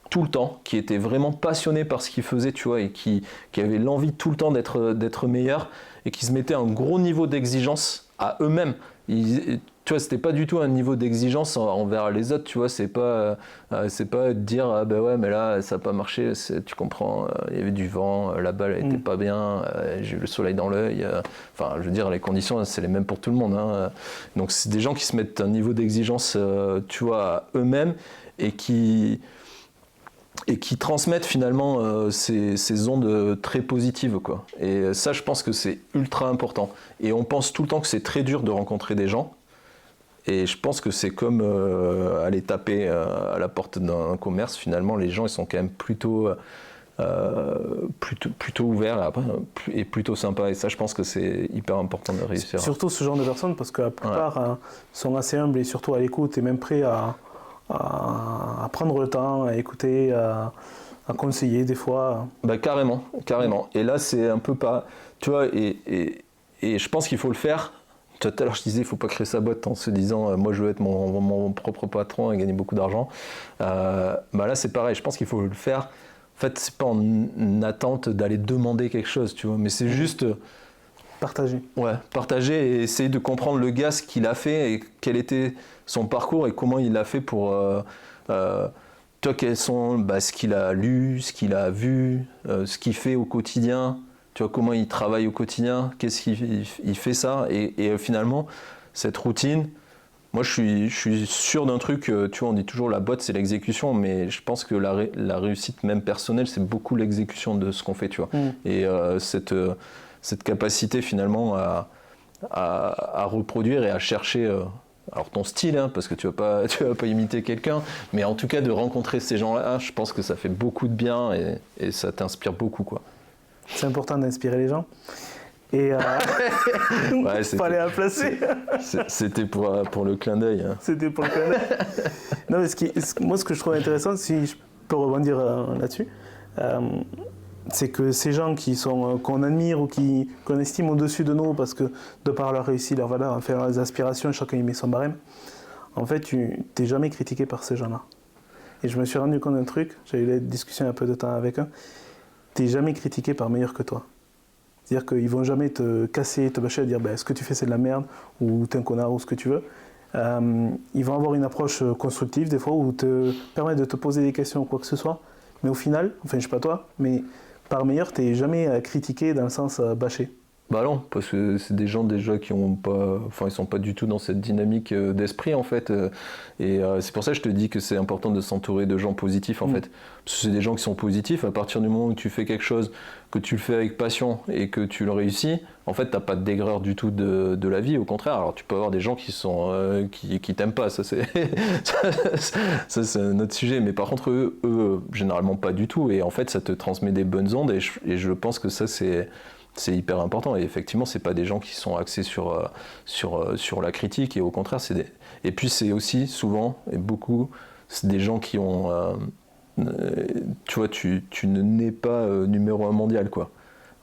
tout le temps, qui étaient vraiment passionnés par ce qu'ils faisaient, tu vois, et qui avaient l'envie tout le temps d'être meilleurs et qui se mettaient un gros niveau d'exigence à eux-mêmes. Tu vois, c'était pas du tout un niveau d'exigence envers les autres, tu vois, c'est pas de dire ah ben ouais mais là ça a pas marché, tu comprends, il y avait du vent, la balle elle était pas bien, j'ai eu le soleil dans l'œil, enfin je veux dire les conditions c'est les mêmes pour tout le monde, hein. Donc c'est des gens qui se mettent un niveau d'exigence tu vois à eux-mêmes et qui transmettent finalement ces ondes très positives, quoi. Et ça, je pense que c'est ultra important. Et on pense tout le temps que c'est très dur de rencontrer des gens. Et je pense que c'est comme aller taper à la porte d'un commerce. Finalement, les gens, ils sont quand même plutôt ouverts et plutôt sympas. Et ça, je pense que c'est hyper important de réussir. Surtout ce genre de personnes, parce que la plupart sont assez humbles et surtout à l'écoute et même prêts à prendre le temps, à écouter, à conseiller des fois. Carrément. Et là, c'est un peu pas... Tu vois, et je pense qu'il faut le faire. Tout à l'heure, je disais, il ne faut pas créer sa boîte en se disant moi, je veux être mon propre patron et gagner beaucoup d'argent. Là, c'est pareil. Je pense qu'il faut le faire. En fait, c'est pas en attente d'aller demander quelque chose, tu vois, mais c'est juste... Partager. Ouais, partager et essayer de comprendre le gars, ce qu'il a fait et quel était son parcours et comment il a fait pour... toi, quels sont ce qu'il a lu, ce qu'il a vu, ce qu'il fait au quotidien, tu vois, comment il travaille au quotidien, qu'est-ce qu'il fait ça et finalement, cette routine, moi je suis sûr d'un truc, tu vois, on dit toujours la boîte c'est l'exécution, mais je pense que la réussite même personnelle, c'est beaucoup l'exécution de ce qu'on fait, tu vois. Et cette capacité finalement à reproduire et à chercher alors ton style, hein, parce que tu vas pas imiter quelqu'un, mais en tout cas de rencontrer ces gens-là, je pense que ça fait beaucoup de bien et ça t'inspire beaucoup, quoi. C'est important d'inspirer les gens. Et ouais, fallait la placer. C'était pour le clin d'œil. Hein. C'était pour le clin d'œil. Non, mais moi, ce que je trouve intéressant, si je peux rebondir là-dessus, c'est que ces gens qu'on admire ou qu'on estime au-dessus de nous parce que de par leur réussite, leur valeur, enfin leurs aspirations, chacun y met son barème, en fait, tu n'es jamais critiqué par ces gens-là. Et je me suis rendu compte d'un truc, j'ai eu une discussion il y a un peu de temps avec eux, tu n'es jamais critiqué par meilleur que toi. C'est-à-dire qu'ils ne vont jamais te casser, te bâcher, dire ce que tu fais c'est de la merde, ou t'es un connard, ou ce que tu veux. Ils vont avoir une approche constructive des fois, ou te permettre de te poser des questions ou quoi que ce soit. Mais au final, enfin je sais pas toi, mais par meilleur, tu n'es jamais critiqué dans le sens bâché. Bah non, parce que c'est des gens déjà qui ont pas, enfin ils sont pas du tout dans cette dynamique d'esprit en fait, et c'est pour ça que je te dis que c'est important de s'entourer de gens positifs en fait, parce que c'est des gens qui sont positifs. À partir du moment où tu fais quelque chose, que tu le fais avec passion et que tu le réussis, en fait t'as pas de d'aigreur du tout de la vie, au contraire. Alors tu peux avoir des gens qui sont qui t'aiment pas, ça c'est ça c'est un autre sujet, mais par contre eux généralement pas du tout, et en fait ça te transmet des bonnes ondes, et je pense que ça c'est hyper important. Et effectivement, c'est pas des gens qui sont axés sur la critique, et au contraire, et puis c'est aussi souvent, et beaucoup, c'est des gens qui ont, tu vois, tu ne nais pas numéro 1 mondial, quoi.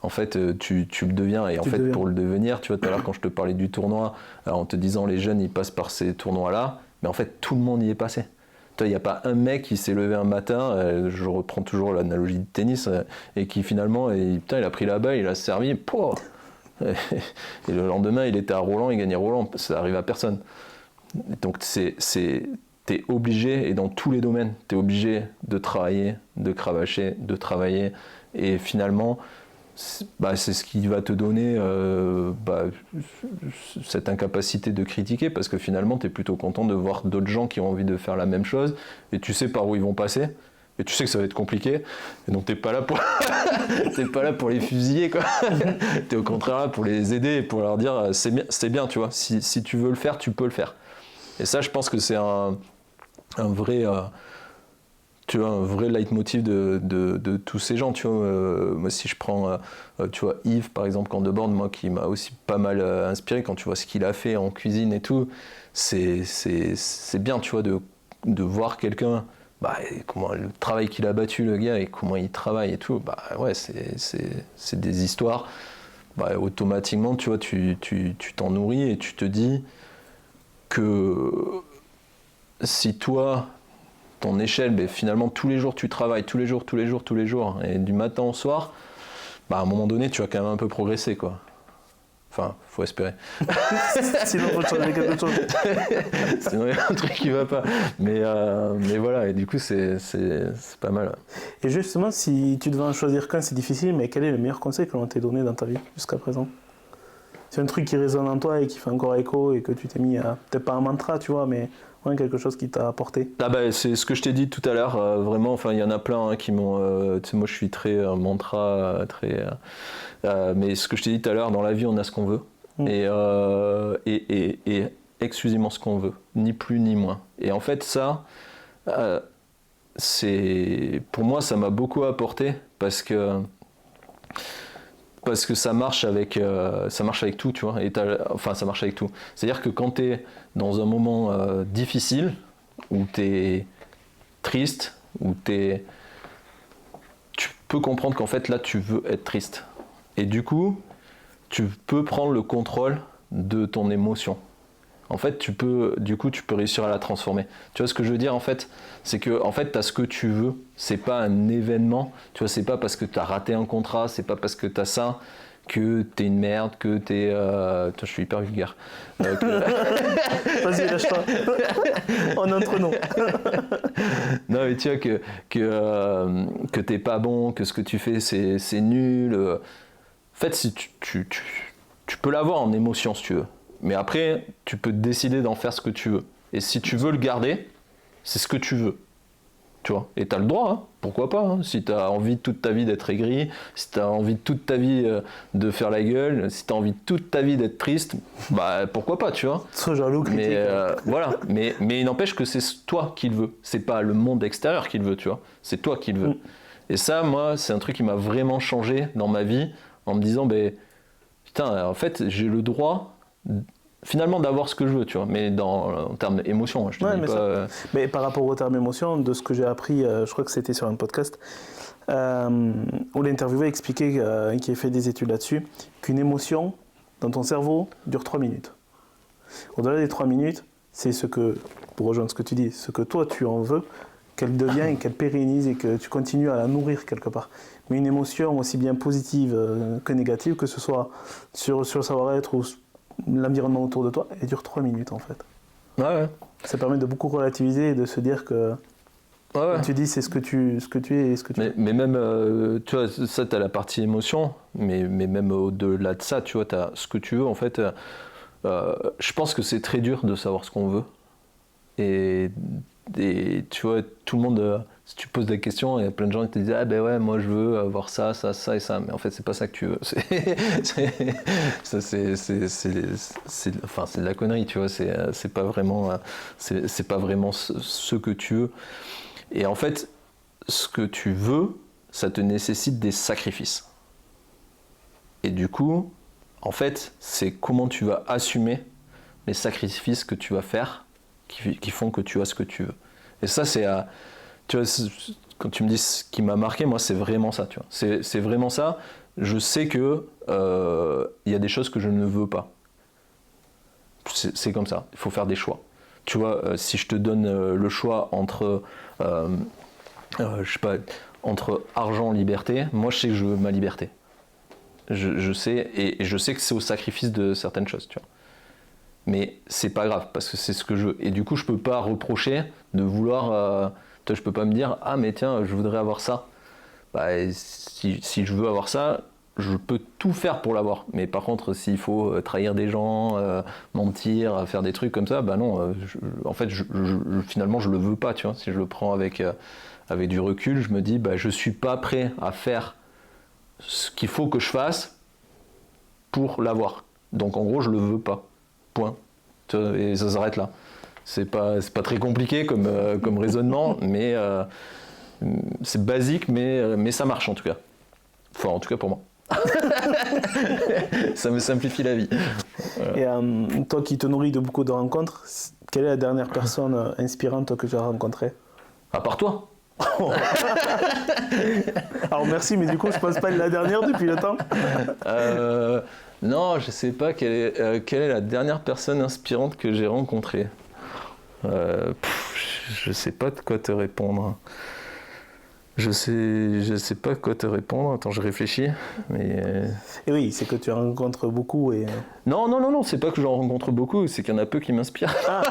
En fait, tu le deviens, et en fait, pour le devenir, tu vois, tout à l'heure quand je te parlais du tournoi, en te disant les jeunes, ils passent par ces tournois-là, mais en fait, tout le monde y est passé. Il n'y a pas un mec qui s'est levé un matin, je reprends toujours l'analogie de tennis, et qui finalement, il a pris la balle, il a servi, pouah, et le lendemain, il était à Roland, il gagnait Roland, ça arrive à personne. Donc t'es obligé, et dans tous les domaines, t'es obligé de travailler, de cravacher, de travailler, et finalement, c'est ce qui va te donner cette incapacité de critiquer, parce que finalement tu es plutôt content de voir d'autres gens qui ont envie de faire la même chose, et tu sais par où ils vont passer, et tu sais que ça va être compliqué, et donc t'es pas là pour les fusiller, quoi. T'es au contraire là pour les aider et pour leur dire c'est bien, tu vois, si tu veux le faire, tu peux le faire. Et ça, je pense que c'est un vrai tu vois, un vrai leitmotiv de tous ces gens, tu vois. Moi, si je prends, tu vois, Yves, par exemple, Candebord, moi, qui m'a aussi pas mal inspiré, quand tu vois ce qu'il a fait en cuisine et tout, c'est bien, tu vois, de voir quelqu'un, comment le travail qu'il a battu, le gars, et comment il travaille et tout, ouais, c'est des histoires. Automatiquement, tu vois, tu t'en nourris, et tu te dis que si toi, ton échelle, finalement tous les jours tu travailles, tous les jours, et du matin au soir, à un moment donné tu vas quand même un peu progresser, quoi. Enfin, faut espérer. Sinon faut changer quelque chose. Sinon il y a un truc qui va pas. Mais voilà, et du coup c'est pas mal. Et justement, si tu devais en choisir qu'un, c'est difficile, mais quel est le meilleur conseil que l'on t'ait donné dans ta vie jusqu'à présent? C'est un truc qui résonne en toi et qui fait encore écho, et que tu t'es mis à, peut-être pas un mantra, tu vois, mais ouais, quelque chose qui t'a apporté. C'est ce que je t'ai dit tout à l'heure, vraiment, enfin il y en a plein qui m'ont, tu sais, moi je suis très mantra, mais ce que je t'ai dit tout à l'heure, dans la vie on a ce qu'on veut, et exclusivement ce qu'on veut, ni plus ni moins. Et en fait ça, pour moi ça m'a beaucoup apporté, parce que ça marche avec tout, tu vois, ça marche avec tout. C'est-à-dire que quand tu es dans un moment difficile, où tu es triste, tu peux comprendre qu'en fait là tu veux être triste. Et du coup, tu peux prendre le contrôle de ton émotion. En fait, tu peux réussir à la transformer. Tu vois ce que je veux dire, en fait? C'est que, en fait, tu as ce que tu veux. C'est pas un événement. Tu vois, c'est pas parce que tu as raté un contrat, c'est pas parce que tu as ça que tu es une merde, que tu es... je suis hyper vulgaire. Vas-y, lâche-toi. On est entre nous. Non, mais tu vois, que t'es pas bon, que ce que tu fais, c'est nul. En fait, si tu peux l'avoir en émotion, si tu veux. Mais après, tu peux décider d'en faire ce que tu veux. Et si tu veux le garder, c'est ce que tu veux. Tu vois, et tu as le droit, hein, pourquoi pas, hein, si tu as envie toute ta vie d'être aigri, si tu as envie toute ta vie de faire la gueule, si tu as envie toute ta vie d'être triste, pourquoi pas, tu vois. Sois jaloux, critique. Mais voilà, mais il n'empêche que c'est toi qui le veux, c'est pas le monde extérieur qui le veut, tu vois, c'est toi qui le veux. Et ça, moi, c'est un truc qui m'a vraiment changé dans ma vie, en me disant, putain, en fait, j'ai le droit finalement d'avoir ce que je veux, tu vois, mais en termes d'émotion, je te dis pas... Mais par rapport au terme émotion, de ce que j'ai appris, je crois que c'était sur un podcast, où l'interviewé expliquait, qui a fait des études là-dessus, qu'une émotion dans ton cerveau dure 3 minutes. Au-delà des 3 minutes, c'est ce que, pour rejoindre ce que tu dis, ce que toi tu en veux, qu'elle devient et qu'elle pérennise et que tu continues à la nourrir quelque part. Mais une émotion aussi bien positive que négative, que ce soit sur le savoir-être ou l'environnement autour de toi, elle dure 3 minutes en fait. Ouais. Ça permet de beaucoup relativiser et de se dire que tu dis c'est ce que tu es et ce que tu es. Mais même, tu vois, ça t'as la partie émotion, mais même au-delà de ça, tu vois, t'as ce que tu veux en fait. Je pense que c'est très dur de savoir ce qu'on veut. Et tu vois, tout le monde, si tu poses des questions, il y a plein de gens qui te disent ah ben ouais, moi je veux avoir ça, ça, ça et ça, mais en fait c'est pas ça que tu veux. C'est de la connerie, tu vois. C'est pas vraiment ce que tu veux. Et en fait, ce que tu veux, ça te nécessite des sacrifices. Et du coup, en fait, c'est comment tu vas assumer les sacrifices que tu vas faire qui font que tu as ce que tu veux. Et ça, tu vois, quand tu me dis ce qui m'a marqué, moi, c'est vraiment ça, tu vois. C'est vraiment ça. Je sais que y a des choses que je ne veux pas. C'est comme ça. Il faut faire des choix. Tu vois, si je te donne le choix entre, je sais pas, entre argent, liberté, moi, je sais que je veux ma liberté. Je sais, et je sais que c'est au sacrifice de certaines choses, tu vois. Mais c'est pas grave parce que c'est ce que je veux. Et du coup, je peux pas reprocher de vouloir. Toi, je peux pas me dire ah mais tiens, je voudrais avoir ça. Bah, si je veux avoir ça, je peux tout faire pour l'avoir. Mais par contre, s'il faut trahir des gens, mentir, faire des trucs comme ça, bah non. En fait, finalement, je le veux pas. Tu vois, si je le prends avec du recul, je me dis bah je suis pas prêt à faire ce qu'il faut que je fasse pour l'avoir. Donc en gros, je le veux pas. Point. Et ça s'arrête là. C'est pas très compliqué comme raisonnement, mais c'est basique, mais ça marche en tout cas. Enfin, en tout cas pour moi. Ça me simplifie la vie. Voilà. Et toi qui te nourris de beaucoup de rencontres, quelle est la dernière personne inspirante que tu as rencontrée ? À part toi. Alors merci, mais du coup je pense pas être la dernière depuis le temps. Non, je sais pas quelle est la dernière personne inspirante que j'ai rencontrée. Je sais pas de quoi te répondre. Je sais pas quoi te répondre. Attends, je réfléchis. Mais et oui, c'est que tu en rencontres beaucoup et. Non, c'est pas que j'en rencontre beaucoup, c'est qu'il y en a peu qui m'inspirent. Ah.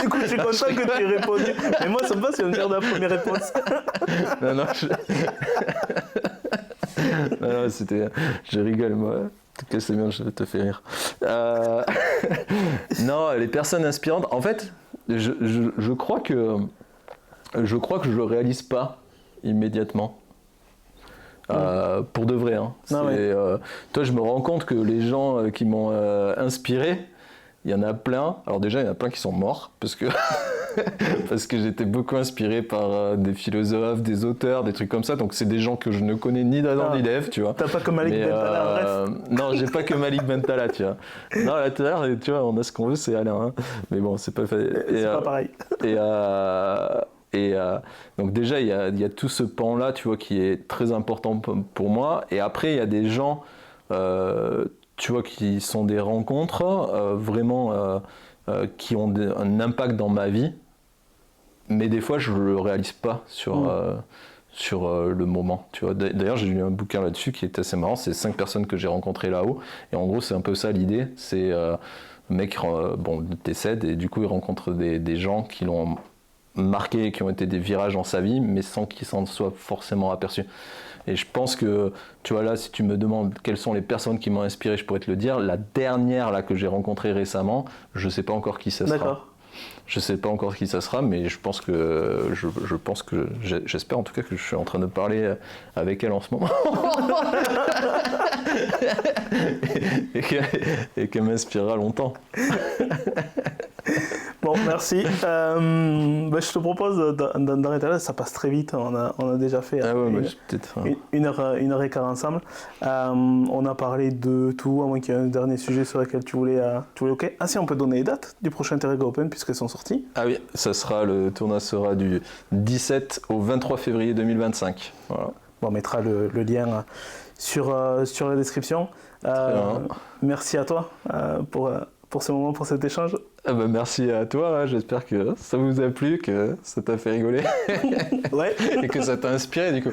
Du coup, je suis content que tu aies répondu. Mais moi, ça me va, c'est me dire de la première réponse. Non, non, je rigole, moi. En tout cas, c'est bien, je te fais rire. Non, les personnes inspirantes, en fait, je crois que je le réalise pas immédiatement. Pour de vrai. Hein. Toi, je me rends compte que les gens qui m'ont inspiré, il y en a plein. Alors déjà, il y en a plein qui sont morts parce que j'étais beaucoup inspiré par des philosophes, des auteurs, des trucs comme ça. Donc c'est des gens que je ne connais ni d'Adam ni d'Ève, tu vois. T'as pas que Malik Bentala, bref. Non, j'ai pas que Malik Bentala, tu vois. Non, là tout à l'heure, tu vois, on a ce qu'on veut, c'est Alain. Hein. Mais bon, c'est pas pareil. Donc déjà, il y a tout ce pan-là, tu vois, qui est très important pour moi. Et après, il y a des gens, tu vois, qui sont des rencontres vraiment qui ont un impact dans ma vie. Mais des fois, je le réalise pas sur le moment. Tu vois. D'ailleurs, j'ai lu un bouquin là-dessus qui est assez marrant. C'est 5 personnes que j'ai rencontrées là-haut. Et en gros, c'est un peu ça l'idée. C'est un mec décède et du coup, il rencontre des gens qui l'ont marqué, qui ont été des virages dans sa vie, mais sans qu'il s'en soit forcément aperçu. Et je pense que, tu vois, là, si tu me demandes quelles sont les personnes qui m'ont inspiré, je pourrais te le dire. La dernière là, que j'ai rencontrée récemment, je ne sais pas encore qui ça sera. D'accord. Je ne sais pas encore qui ça sera, mais j'espère en tout cas que je suis en train de parler avec elle en ce moment. et qu'elle m'inspirera longtemps. Bon, merci. Je te propose d'arrêter là, ça passe très vite. On a déjà fait une heure et quart ensemble. On a parlé de tout, à moins qu'il y ait un dernier sujet sur lequel tu voulais OK. Ah si, on peut donner les dates du prochain Terrego Open puisqu'elles sont sorties. Ah oui, le tournoi sera du 17 au 23 février 2025. Voilà. Bon, on mettra le lien sur la description. Merci à toi pour ce moment, pour cet échange. Merci à toi, j'espère que ça vous a plu, que ça t'a fait rigoler. Ouais. Et que ça t'a inspiré du coup.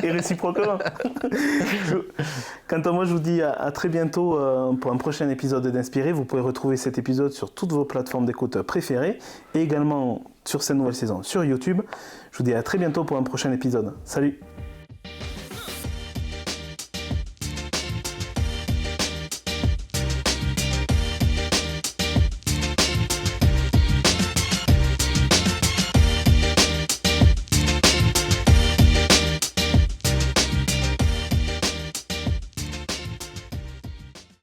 Et réciproquement. Quant à moi, je vous dis à très bientôt pour un prochain épisode d'Inspiré. Vous pouvez retrouver cet épisode sur toutes vos plateformes d'écoute préférées et également sur cette nouvelle saison sur YouTube. Je vous dis à très bientôt pour un prochain épisode. Salut!